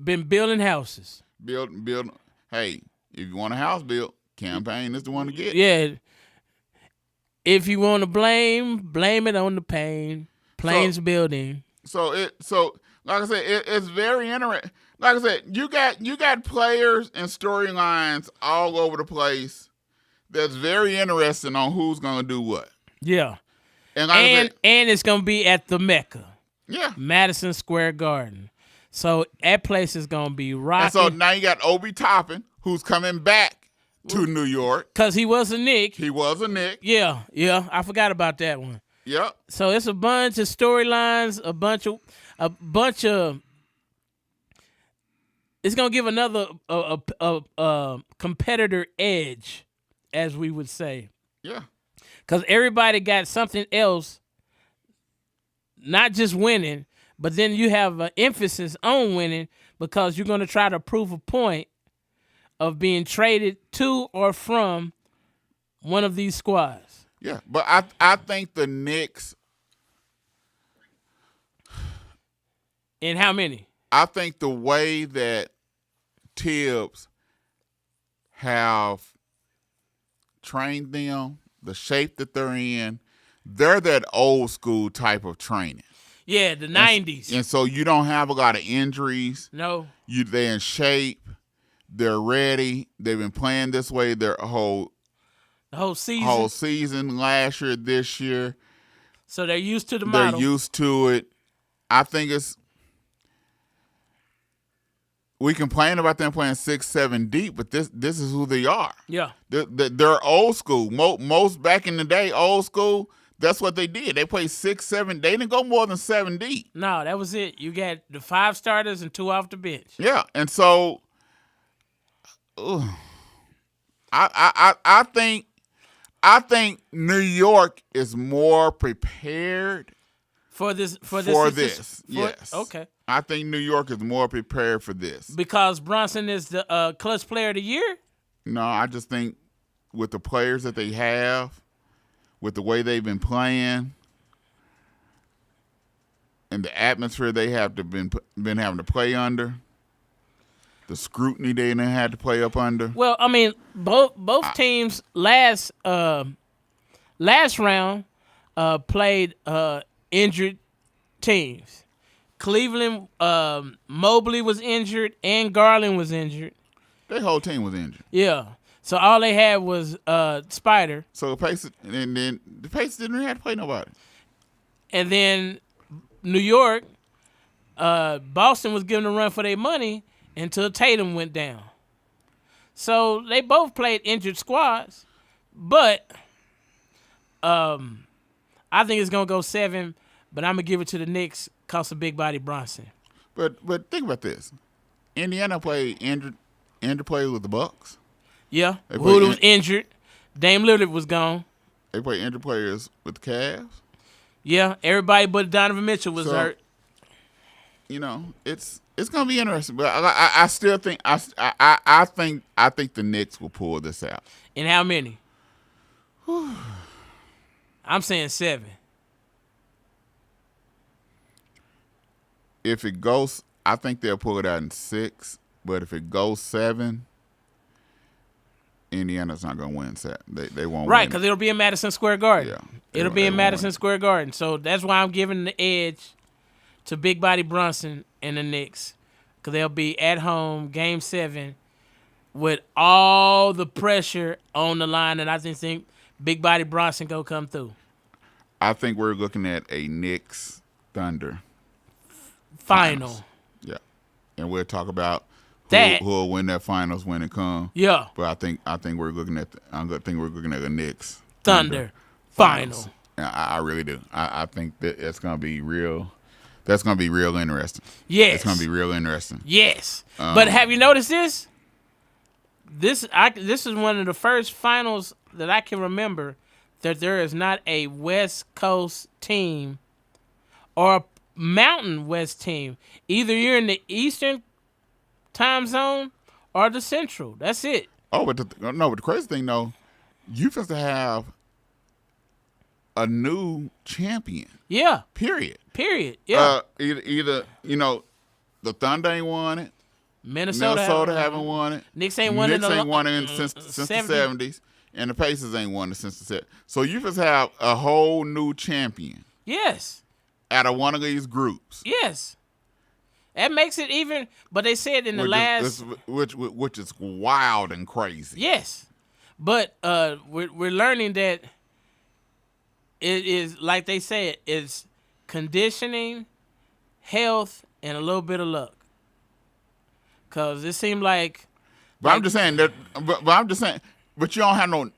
Been building houses. Build. Hey, if you want a house built, Campaign is the one to get. Yeah. If you want to blame it on the pain. Plains building. So like I said, it's very interesting. Like I said, you got players and storylines all over the place. That's very interesting on who's gonna do what. Yeah, and it's gonna be at the Mecca. Yeah, Madison Square Garden. So that place is gonna be rocking. And so now you got Obi Toppin, who's coming back to New York because he was a Knick. Yeah, I forgot about that one. Yep. So it's a bunch of storylines, a bunch of. It's gonna give another a competitor edge, as we would say. Yeah. Because everybody got something else, not just winning, but then you have an emphasis on winning because you're gonna try to prove a point of being traded to or from one of these squads. Yeah, but I think the Knicks. And how many? I think the way that Tibbs have trained them, the shape that they're in, they're that old school type of training. Yeah, the 90s. And so you don't have a lot of injuries. No. They're in shape. They're ready. They've been playing this way their whole season last year, this year. So they're used to the model. They're used to it. I think we complain about them playing 6-7 deep, but this is who they are. Yeah. They're old school. Most back in the day, old school, that's what they did. They played 6-7. They didn't go more than 7 deep. No, that was it. You got the 5 starters and 2 off the bench. Yeah, and so I think New York is more prepared for this. Yes. Okay. I think New York is more prepared for this. Because Brunson is the clutch player of the year? No, I just think with the players that they have, with the way they've been playing, and the atmosphere they have been having to play under, the scrutiny they didn't have to play up under. Well, I mean, both teams last round played injured teams. Cleveland, Mobley was injured and Garland was injured. Their whole team was injured. Yeah. So all they had was Spider. So the Pacers, and then the Pacers didn't have to play nobody. And then New York, Boston was giving a run for their money until Tatum went down. So they both played injured squads, but I think it's gonna go 7. But I'm gonna give it to the Knicks because of big body Bronson. But think about this: Indiana played injured players with the Bucks. Yeah, They Hood played was injured. Dame Lillard was gone. They played injured players with the Cavs. Yeah, everybody but Donovan Mitchell was hurt. You know, it's gonna be interesting. But I still think I think the Knicks will pull this out. And how many? I'm saying 7. If it goes, I think they'll pull it out in 6. But if it goes 7, Indiana's not gonna win 7. They won't. Right, win because it'll be in Madison Square Garden. Yeah, it'll be in Madison Square Garden. So that's why I'm giving the edge to Big Body Brunson and the Knicks, because they'll be at home, Game 7, with all the pressure on the line, and I just think Big Body Brunson go come through. I think we're looking at a Knicks Thunder Final. Yeah, and we'll talk about that who will win that finals when it comes. Yeah, but I think we're looking at a Knicks Thunder final. Yeah, I really do. I think that it's gonna be real. That's gonna be real interesting. Yes, it's gonna be real interesting. Yes, but have you noticed this? This is one of the first finals that I can remember that there is not a West Coast team or a Mountain West team. Either you're in the Eastern time zone or the Central. That's it. Oh, but the crazy thing though, you have to have a new champion. Yeah. Period. Yeah. Either the Thunder ain't won it. Minnesota haven't won it. Knicks ain't won it since the 70s, and the Pacers ain't won it since the 70s. So you just have a whole new champion. Yes. Out of one of these groups. Yes. That makes it even. But they said in the which is wild and crazy. Yes, but we're learning that it is, like they said, it's conditioning, health, and a little bit of luck. Cause it seemed like. But I'm just saying that. But I'm just saying. But you don't have no.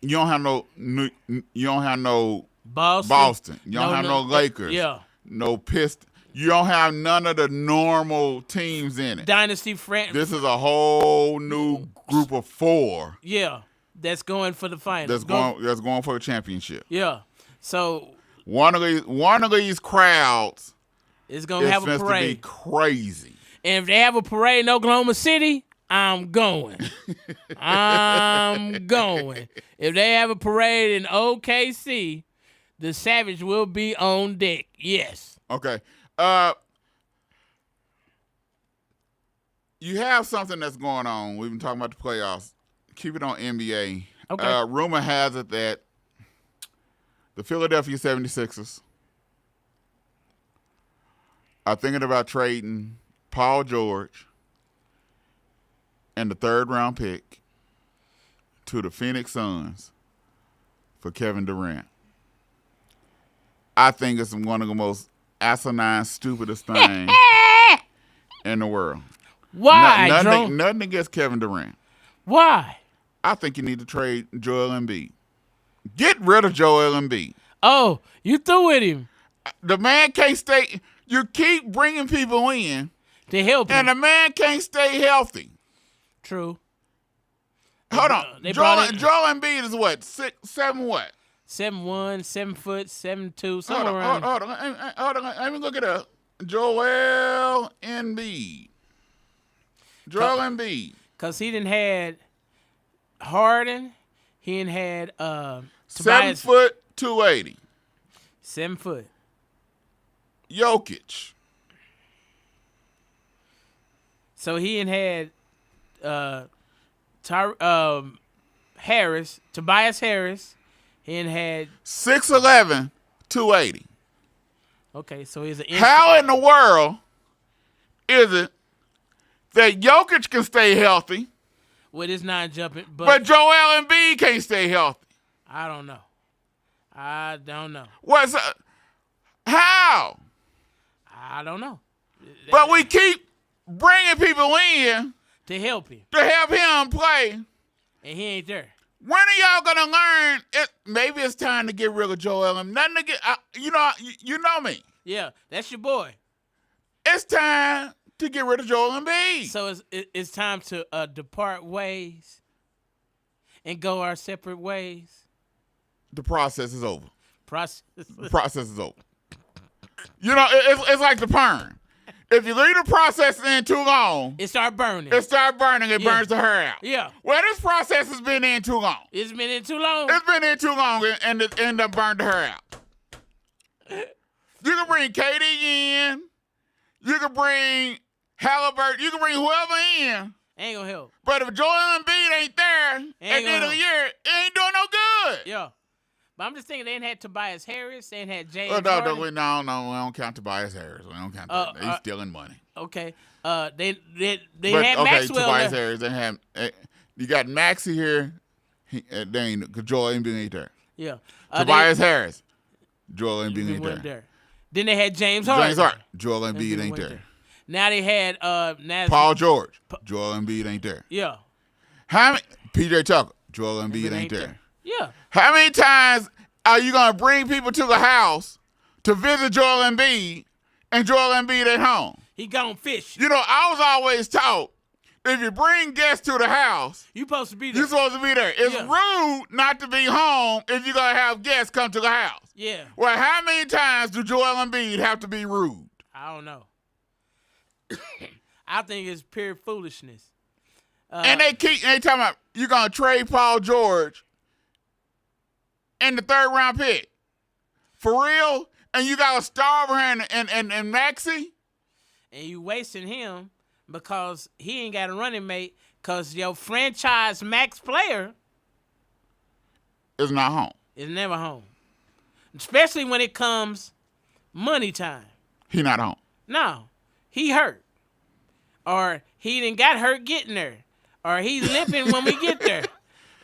Boston. You don't have no Lakers. Yeah. No Pistons. You don't have none of the normal teams in it. Dynasty friend. This is a whole new group of 4. Yeah, that's going for the finals. That's going for the championship. Yeah. So one of these crowds is gonna have a parade. To be crazy. And if they have a parade in Oklahoma City, I'm going. I'm going. If they have a parade in OKC, the Savage will be on deck. Yes. Okay. You have something that's going on. We've been talking about the playoffs. Keep it on NBA. Okay. Rumor has it that the Philadelphia 76ers are thinking about trading Paul George and the 3rd-round pick to the Phoenix Suns for Kevin Durant. I think it's one of the most asinine, stupidest things in the world. Why, nothing against Kevin Durant. Why? I think you need to trade Joel Embiid. Get rid of Joel Embiid. Oh, you threw with him. The man can't stay. You keep bringing people in to help him. And the man can't stay healthy. True. Hold on. Joel Embiid is what? 7 what? 7'1", 7 foot, 7'2", somewhere around. Hold on. Let me look it up. Joel Embiid. Joel Embiid. Because he didn't had Harden. He didn't had 7 Tobias. foot, 280. 7 foot. Jokic. So he didn't had Tobias Harris. He didn't had. 6'11", 280. Okay, so he's an. How in the world is it that Jokic can stay healthy, With his non-jumping, but Joel Embiid can't stay healthy? I don't know. I don't know. What's how? I don't know. But we keep bringing people in To help him, to help him play. and he ain't there. When are y'all gonna learn? Maybe it's time to get rid of Joel Embiid. Nothing to get. You know me. Yeah, that's your boy. It's time to get rid of Joel Embiid. So it's time to depart ways and go our separate ways. The process is over. The Process is over. You know, it's like the perm. If you leave the process in too long, It start burning. it starts burning. It Yeah. burns the hair out. Yeah. Well, this process has been in too long. It's been in too long. It's been in too long, and it end up burned the hair out. You can bring KD in. You can bring Halliburton. You can bring whoever in. Ain't gonna help. But if Joel Embiid ain't there at the end of gonna the year, it ain't doing no good. Yeah. But I'm just thinking they ain't had Tobias Harris. They ain't had James Well, Harden. we don't count Tobias Harris. We don't count that. He's stealing money. Okay. They But, had okay, Maxwell Tobias there. Harris. They have. You got Maxey here. They ain't because Joel Embiid ain't there. Yeah. Tobias Harris. Joel Embiid they ain't weren't there. there. Then they had James Harden. James Harden. Joel Embiid ain't went there. Now they had Paul George. Joel Embiid ain't there. Yeah. How many? PJ Tucker. Joel Embiid ain't there. Yeah. How many times are you gonna bring people to the house to visit Joel Embiid and Joel Embiid at home? He gone fish. You know, I was always taught if you bring guests to the house, You supposed to be there. you're supposed to be there. It's rude not to be home if you're gonna have guests come to the house. Yeah. Well, how many times do Joel Embiid have to be rude? I don't know. I think it's pure foolishness. And they talking about you're gonna trade Paul George in the 3rd round pick. For real? And you got a star over here and Maxey? And you wasting him because he ain't got a running mate because your franchise max player Is not home. is never home. Especially when it comes money time. He not home. No, he hurt. Or he done got hurt getting there. Or he limping when we get there.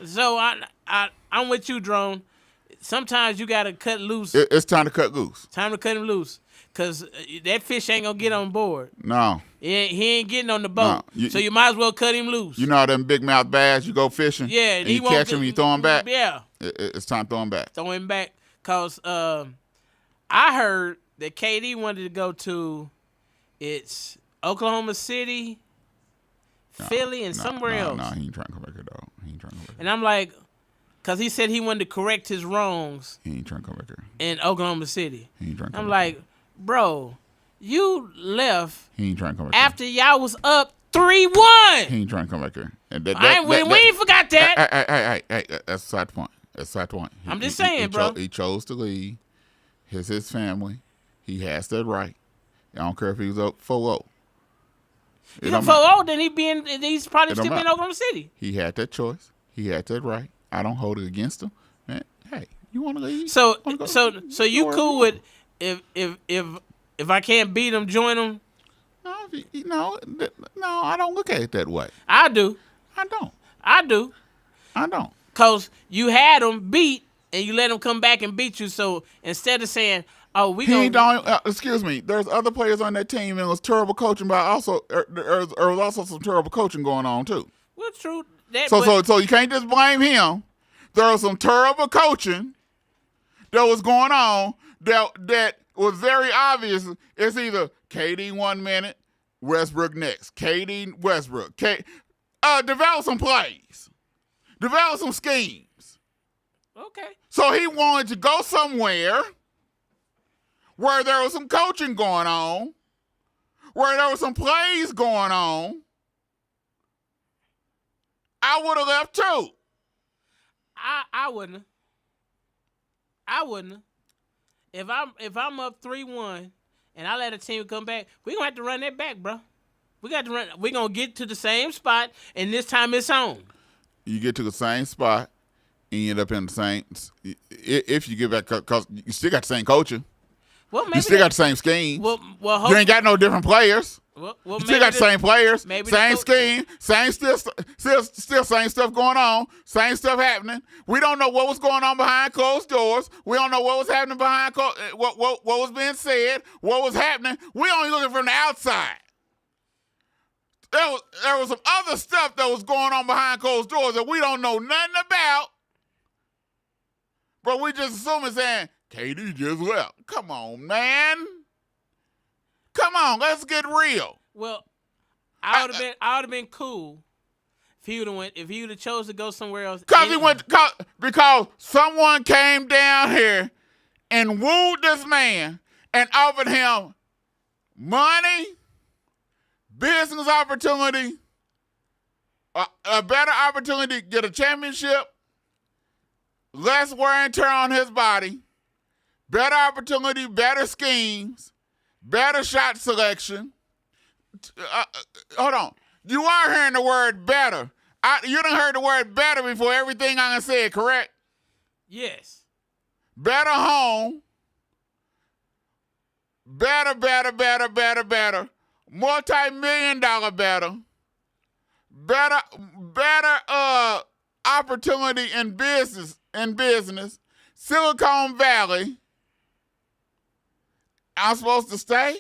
So I'm with you, Drone. Sometimes you got to cut loose. It's time to cut goose. Time to cut him loose. Because that fish ain't going to get on board. No. He ain't getting on the boat. No, So you might as well cut him loose. You know how them big mouth bass, you go fishing? Yeah. And he you won't catch him, you throw him back? Yeah. It's time to throw him back. Throw him back. Because I heard that KD wanted to go to it's Oklahoma City, Philly, and somewhere else. No, he ain't trying to come back here, dog. He ain't trying to come back here. And I'm like, because he said he wanted to correct his wrongs He ain't trying to come back here. in Oklahoma City. He ain't trying to come I'm back like, bro, you left here. He ain't trying to come back after y'all was up 3-1. here. He ain't trying to come back here. And We ain't forgot that. Hey, that's beside the point. That's beside the point. I'm just saying, bro. He chose to leave. His family. He has that right. I don't care if he was up 4-0. If he 4-0, then he's probably still in matter. Oklahoma City. He had that choice. He had that right. I don't hold it against him. Man, hey, you want to leave? So Wanna go? you Go cool wherever with if I can't beat him, join him? No, I don't look at it that way. I do. I don't. I do. Cause you had him beat and you let him come back and beat you. So instead of saying, "Oh, we He gonna," don't. Excuse me. There's other players on that team, and it was terrible coaching, but also there was also some terrible coaching going on too. well, true. That, So you can't just blame him. There was some terrible coaching that was going on that was very obvious. It's either KD 1 minute, Westbrook next. KD Westbrook. Develop some plays. Develop some schemes. okay. So he wanted to go somewhere where there was some coaching going on where there was some plays going on, I would have left too. I wouldn't. I wouldn't. If I'm up 3-1 and I let a team come back, we gonna have to run that back, bro. We got to run. We gonna get to the same spot, and this time it's on. You get to the same spot, and you end up in the same. If you get back, because you still got the same coaching. Well, maybe you still got the same scheme. Well, you ain't got no different players. Well, you still got the same players, same scheme, same still same stuff going on, same stuff happening. We don't know what was going on behind closed doors. We don't know what was happening behind what was being said, what was happening. We only looking from the outside. There was some other stuff that was going on behind closed doors that we don't know nothing about, but we just assuming saying KD just left. Come on, man. Come on, let's get real. Well, I would have been cool if he would have chose to go somewhere else. Because someone came down here and wooed this man and offered him money, business opportunity, a better opportunity to get a championship, less wear and tear on his body, better opportunity, better schemes, better shot selection. Hold on. You are hearing the word better. You done heard the word better before everything I done said, correct? Yes. Better home. Better. Multi-million-dollar better. Better opportunity in business. Silicon Valley. I'm supposed to stay?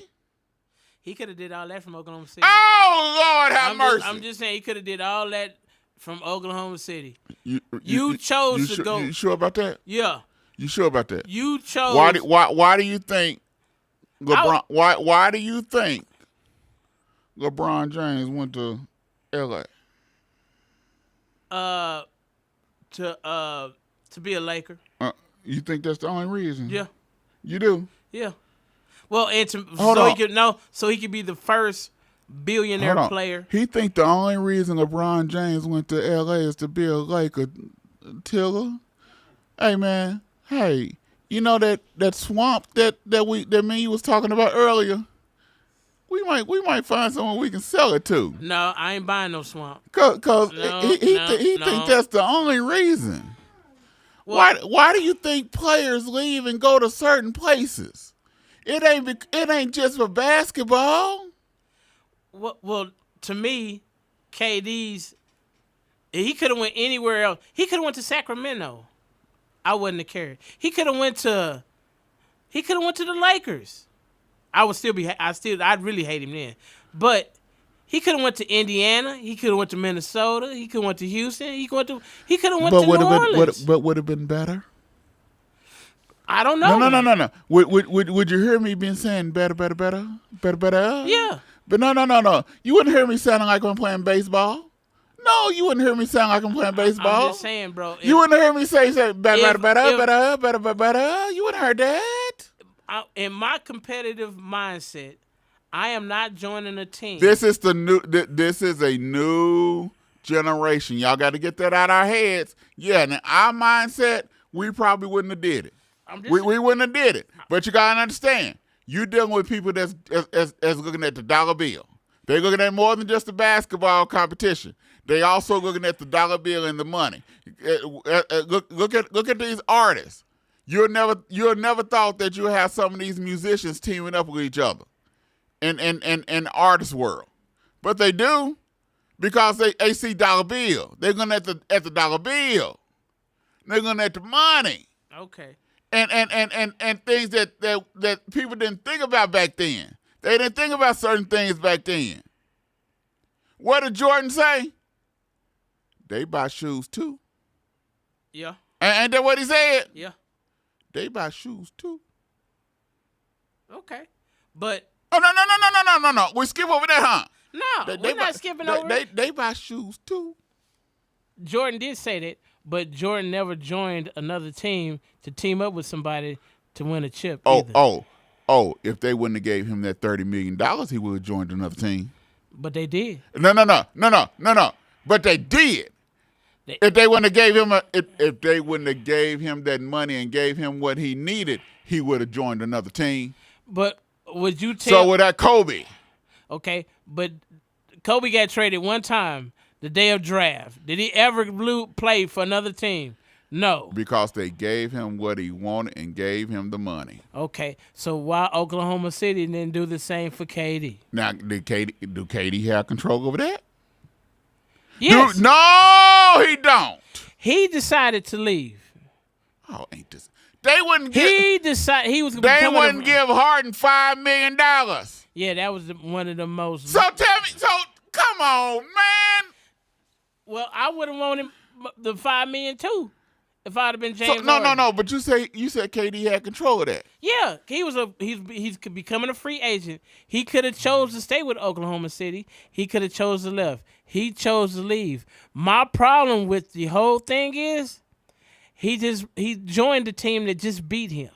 He could have did all that from Oklahoma City. Oh, Lord have mercy. I'm just saying he could have did all that from Oklahoma City. You chose to go. You sure about that? Yeah. You sure about that? You chose. Why do you think LeBron? Why do you think LeBron James went to L.A.? To be a Laker. You think that's the only reason? Yeah. You do? Yeah. Well, and so he could be the first billionaire player. He think the only reason LeBron James went to L.A. is to be a Laker. Tiller, hey man, you know that swamp that me you was talking about earlier. We might find someone we can sell it to. No, I ain't buying no swamp. Cause he think that's the only reason. Well, why do you think players leave and go to certain places? It ain't just for basketball. Well, to me, KD's he could have went anywhere else. He could have went to Sacramento. I wouldn't have cared. He could have went to the Lakers. I'd really hate him then. But he could have went to Indiana. He could have went to Minnesota. He could have went to Houston. He could have went to New Orleans. But would have been better. I don't know. No. Would you hear me being saying better? Yeah. But no. You wouldn't hear me sounding like I'm playing baseball. No, you wouldn't hear me sound like I'm playing baseball. I'm just saying, bro. You wouldn't hear me say better. You wouldn't heard that. In my competitive mindset, I am not joining a team. This is a new generation. Y'all got to get that out of our heads. Yeah, in our mindset, we probably wouldn't have did it. We wouldn't have did it. But you got to understand, you're dealing with people that's looking at the dollar bill. They're looking at more than just the basketball competition. They also looking at the dollar bill and the money. Look at these artists. You'll never thought that you have some of these musicians teaming up with each other in the artist world, but they do because they see dollar bill. They're looking at the dollar bill. They're looking at the money. Okay. And things that people didn't think about back then. They didn't think about certain things back then. What did Jordan say? They buy shoes too. Yeah. Ain't that what he said? Yeah. They buy shoes too. Okay. But No. We skip over that, huh? No, we're not skipping over it. They buy shoes too. Jordan did say that, but Jordan never joined another team to team up with somebody to win a chip. Either. Oh, if they wouldn't have gave him that $30 million, he would have joined another team. But they did. No. But they did. If they wouldn't have gave him if they wouldn't have gave him that money and gave him what he needed, he would have joined another team. But would you tell? So with that Kobe. Okay, but Kobe got traded one time the day of draft. Did he ever play for another team? No. Because they gave him what he wanted and gave him the money. Okay, so why Oklahoma City didn't do the same for KD? Now, do KD have control over that? Yes. No, he don't. He decided to leave. Oh, ain't this? They wouldn't give. He decided he was. They wouldn't give Harden $5 million. Yeah, that was one of the most. So tell me. So come on, man. Well, I would have wanted the $5 million too, if I'd have been James. So, no. Harden. But you said KD had control of that. Yeah, he's becoming a free agent. He could have chose to stay with Oklahoma City. He could have chose to leave. He chose to leave. My problem with the whole thing is he joined the team that just beat him.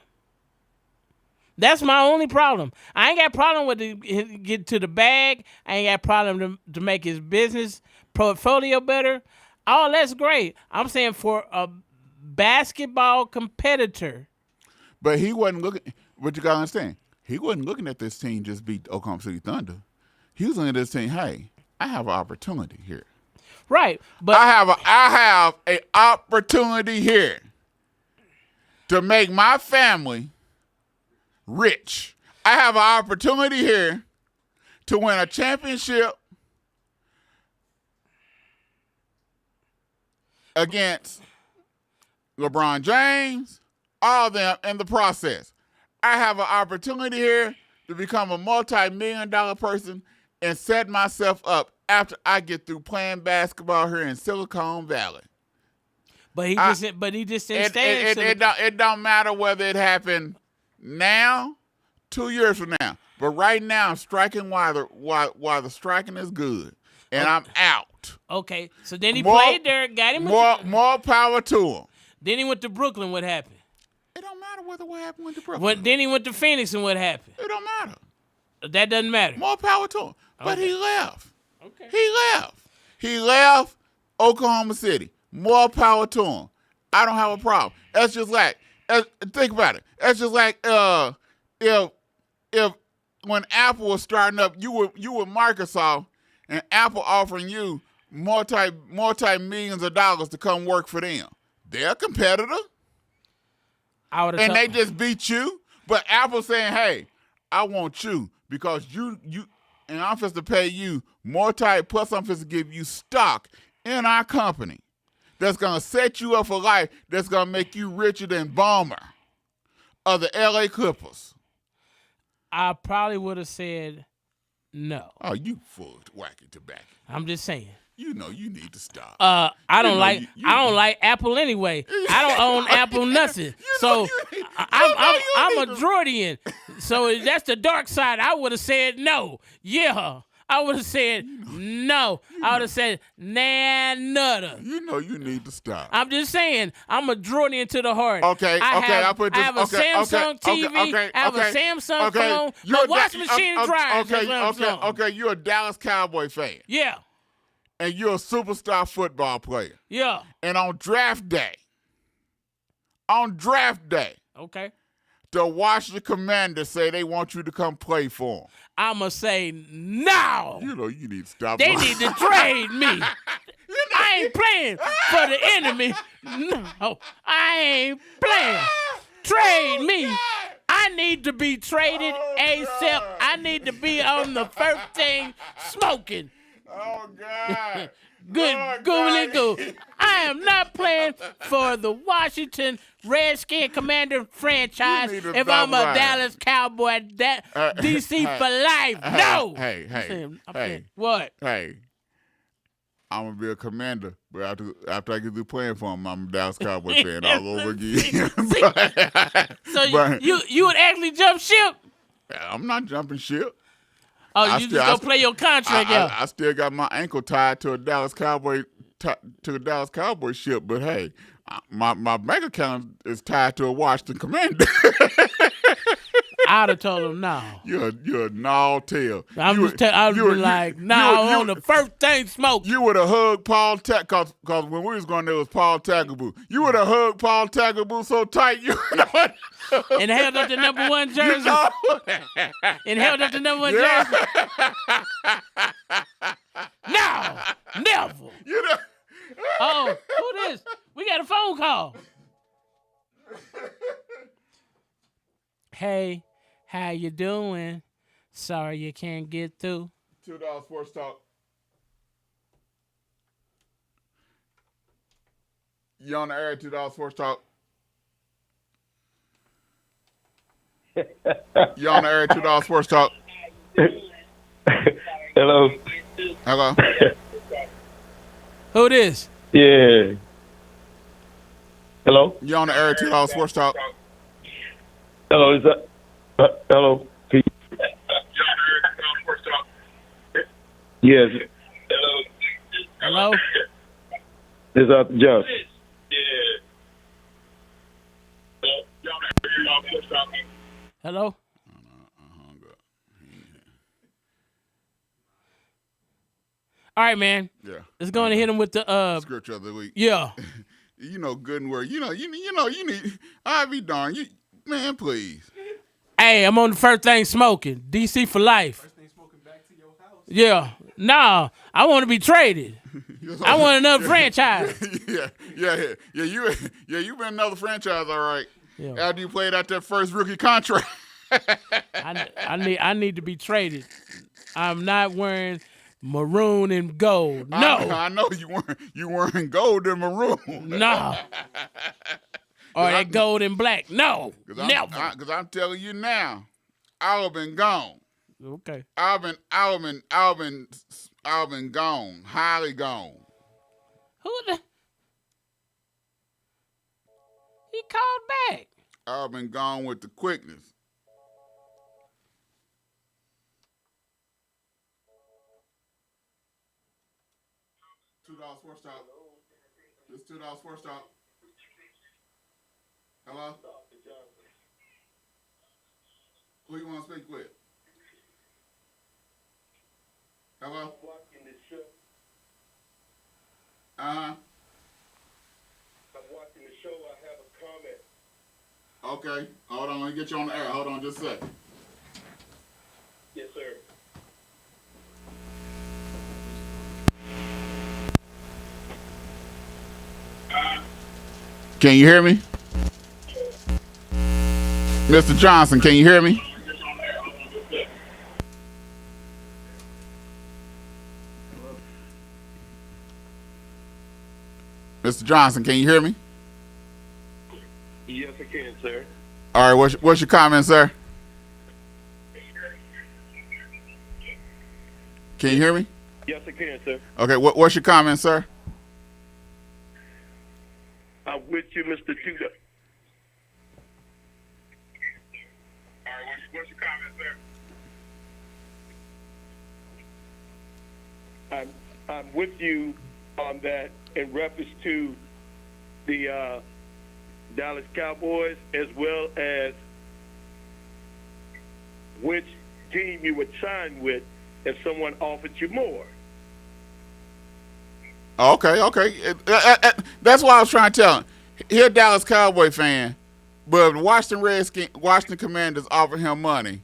That's my only problem. I ain't got a problem with get to the bag. I ain't got a problem to make his business portfolio better. All that's great. I'm saying for a basketball competitor. But he wasn't looking. But you gotta understand, he wasn't looking at this team just beat Oklahoma City Thunder. He was looking at this team. Hey, I have an opportunity here. Right, but I have an opportunity here to make my family rich. I have an opportunity here to win a championship against LeBron James, all of them in the process. I have an opportunity here to become a multi-million-dollar person and set myself up after I get through playing basketball here in Silicon Valley. But he just didn't stay. It don't matter whether it happened now, 2 years from now. But right now, I'm striking while the striking is good, and I'm out. Okay, so then he played there, got him more power to him. Then he went to Brooklyn. What happened? It don't matter what happened to Brooklyn. Then he went to Phoenix, and what happened? It don't matter. That doesn't matter. More power to him. But he left. Okay. He left Oklahoma City. More power to him. I don't have a problem. That's just like, think about it. That's just like if when Apple was starting up, you were Microsoft, and Apple offering you multi-millions of dollars to come work for them. They're a competitor. They just beat you. But Apple saying, hey, I want you because you and I'm supposed to pay you plus I'm supposed to give you stock in our company that's going to set you up for life, that's going to make you richer than Ballmer of the L.A. Clippers. I probably would have said no. Oh, you full of wacky tobacco. I'm just saying. You know you need to stop. I don't like Apple anyway. I don't own Apple nothing. So I'm a Jordan. So that's the dark side. I would have said no. Yeah. I would have said no. I would have said nah, nutter. You know you need to stop. I'm just saying, I'm a Jordan to the heart. Okay, I have a Samsung TV. I have a Samsung phone. My washing machine dries. Okay. You're a Dallas Cowboy fan. Yeah. And you're a superstar football player. Yeah. And on draft day, okay, the Washington Commanders say they want you to come play for them. I'ma say no. You know you need to stop. They need to trade me. I ain't playing for the enemy. No, I ain't playing. Trade me. I need to be traded ASAP. I need to be on the first thing smoking. Oh, God. Good. I am not playing for the Washington Redskin Commander franchise if I'm a Dallas Cowboy, DC for life. No. Hey. What? Hey. I'm going to be a commander, but after I get through playing for him, I'm a Dallas Cowboy fan all over again. You would actually jump ship? I'm not jumping ship. Oh, you just go play your contract out. I still got my ankle tied to a Dallas Cowboy ship, but hey, my bank account is tied to a Washington Commander. I'd have told him no. You're a no tail. I'd be like, nah, on the first thing smoke. You would have hugged Paul cause when we was going there was Paul Taggaboo. You would have hugged Paul Taggaboo so tight you know. And held up the number 1 jersey. And held up the number 1 jersey. No, never. You know. Oh, who this? We got a phone call. Hey, how you doing? Sorry you can't get through. $2 Sports Talk. You on the air at $2 Sports Talk? You on the air at $2 Sports Talk? Hello. Hello. Who this? Yeah. Hello. You on the air at $2 Sports Talk? Hello. Is that? Hello. Yes. Hello? This is Josh. Hello? All right, man. Yeah. Let's go and hit him with the Scripture of the week. Yeah. You know good and word. You know you need. I be darned. Man, please. Hey, I'm on the first thing smoking. DC for life. First thing smoking back to your house. Yeah. Nah, I want to be traded. I want another franchise. Yeah. You been another franchise, all right. Yeah. After you played out that first rookie contract. I need to be traded. I'm not wearing maroon and gold. No. I know you weren't gold and maroon. No. Or that gold and black. No. Never. Because I'm telling you now, I have been gone. Okay. I've been gone. Highly gone. Who the? He called back. I've been gone with the quickness. $2 Sports Talk. This $2 Sports Talk. Hello? Who you want to speak with? Hello? Uh-huh. I'm watching the show. I have a comment. Okay. Hold on. Let me get you on the air. Hold on just a second. Yes, sir. Can you hear me? Mr. Johnson, can you hear me? Mr. Johnson, can you hear me? Yes, I can, sir. All right, what's your comment, sir? Can you hear me? Yes, I can, sir. Okay, what's your comment, sir? I'm with you, Mr. Tudor. All right, what's your comment, sir? I'm with you on that in reference to the Dallas Cowboys, as well as which team you would sign with if someone offered you more. Okay. That's what I was trying to tell him. He's a Dallas Cowboy fan, but if Washington Commanders offer him money,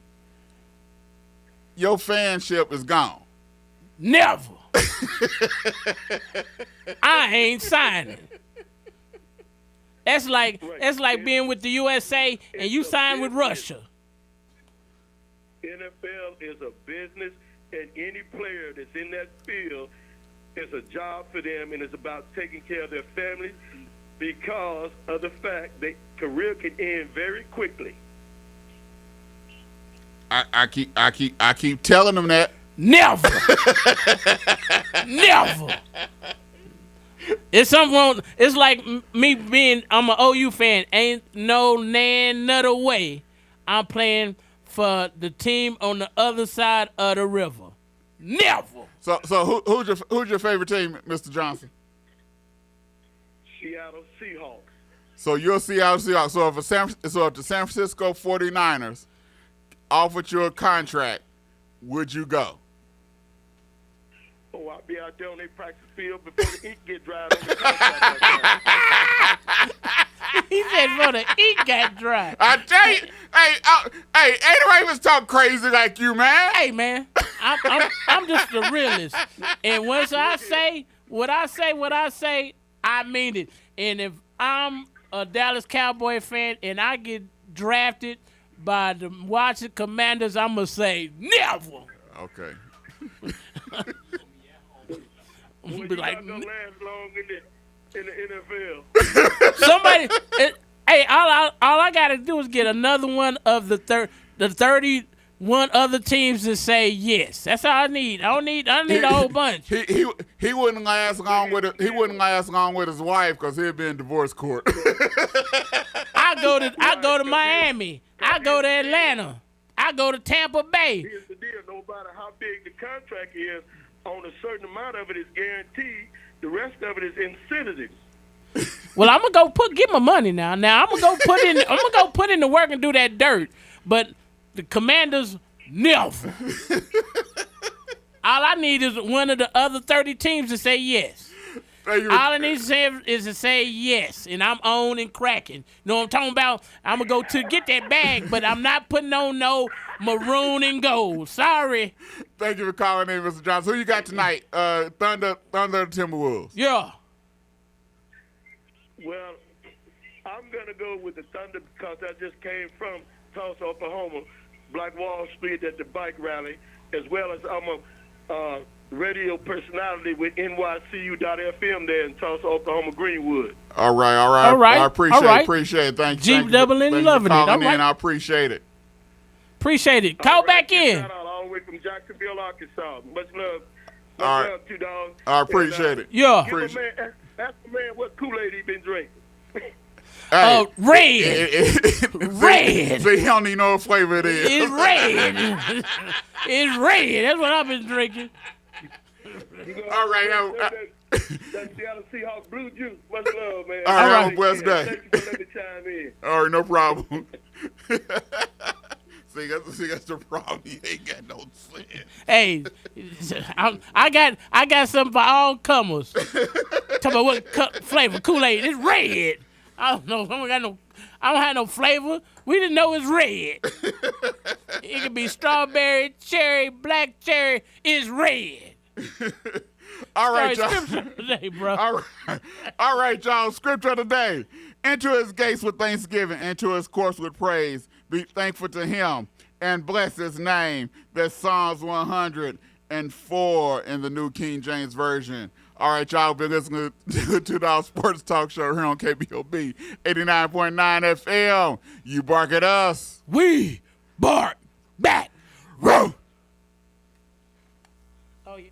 your fanship is gone. Never. I ain't signing. That's like being with the USA and you sign with Russia. NFL is a business, and any player that's in that field is a job for them, and it's about taking care of their families because of the fact that career can end very quickly. I keep telling them that. Never. Never. It's something wrong. It's like me being, I'm an OU fan. Ain't no nuther way I'm playing for the team on the other side of the river. Never. So who's your favorite team, Mr. Johnson? Seattle Seahawks. So you're Seattle Seahawks. So if the San Francisco 49ers offered you a contract, would you go? Oh, I'll be out there on their practice field before the ink get dried on the contract. He said for the ink got dry. I tell you, hey, ain't Ravens talk crazy like you, man. Hey man, I'm just the realist. And once I say what I say, I mean it. And if I'm a Dallas Cowboy fan and I get drafted by the Washington Commanders, I'm gonna say never. Okay. I'm Well, be you're like, not gonna last long in the NFL. somebody. Hey, all I gotta do is get another one of the 31 other teams to say yes. That's all I need. I need a whole bunch. He wouldn't last long with it. He wouldn't last long with his wife because he'd be in divorce court. I go to Miami. I go to Atlanta. I go to Tampa Bay. Here's the deal: no matter how big the contract is, on a certain amount of it is guaranteed. The rest of it is incentives. Well, I'm gonna get my money now. Now I'm gonna go put in the work and do that dirt. But the Commanders never. All I need is one of the other 30 teams to say yes. All I need to say is to say yes, and I'm on and cracking. You know what I'm talking about? I'm gonna go to get that bag, but I'm not putting on no maroon and gold. Sorry. Thank you for calling in, Mr. Johnson. Who you got tonight? Thunder Timberwolves. Yeah. Well, I'm going to go with the Thunder because I just came from Tulsa, Oklahoma, Black Wall Street at the bike rally, as well as I'm a radio personality with NYCU.FM there in Tulsa, Oklahoma, Greenwood. All right. I appreciate it. Thank you. Jeep doubling and loving it. All right. I appreciate it. Appreciate it. Call back in. Shout out all the way from Jacksonville, Arkansas. Much love. All right. Love, 2 Dogs. I appreciate it. Yeah. Ask the man what Kool-Aid he been drinking. Hey, red. See, he don't need no flavor it is. It's red. It's red. That's what I've been drinking. All right. That's Seattle Seahawks blue juice. Much love, man. All right. Have a blessed day. Thank you for letting me chime in. All right, no problem. See, that's the problem. He ain't got no sense. Hey, I got something for all comers. Talk about what flavor Kool-Aid. It's red. I don't know. I don't have no flavor. We didn't know it's red. It could be strawberry, cherry, black cherry. It's red. All right, y'all. Scripture today, bro. All right, y'all. Scripture of the day. Enter his gates with thanksgiving, enter his courts with praise. Be thankful to him and bless his name. That's Psalms 104 in the New King James Version. All right, y'all been listening to the $2 Sports Talk Show here on KBOB 89.9 FM. You bark at us. We bark back. Row. Oh, yeah.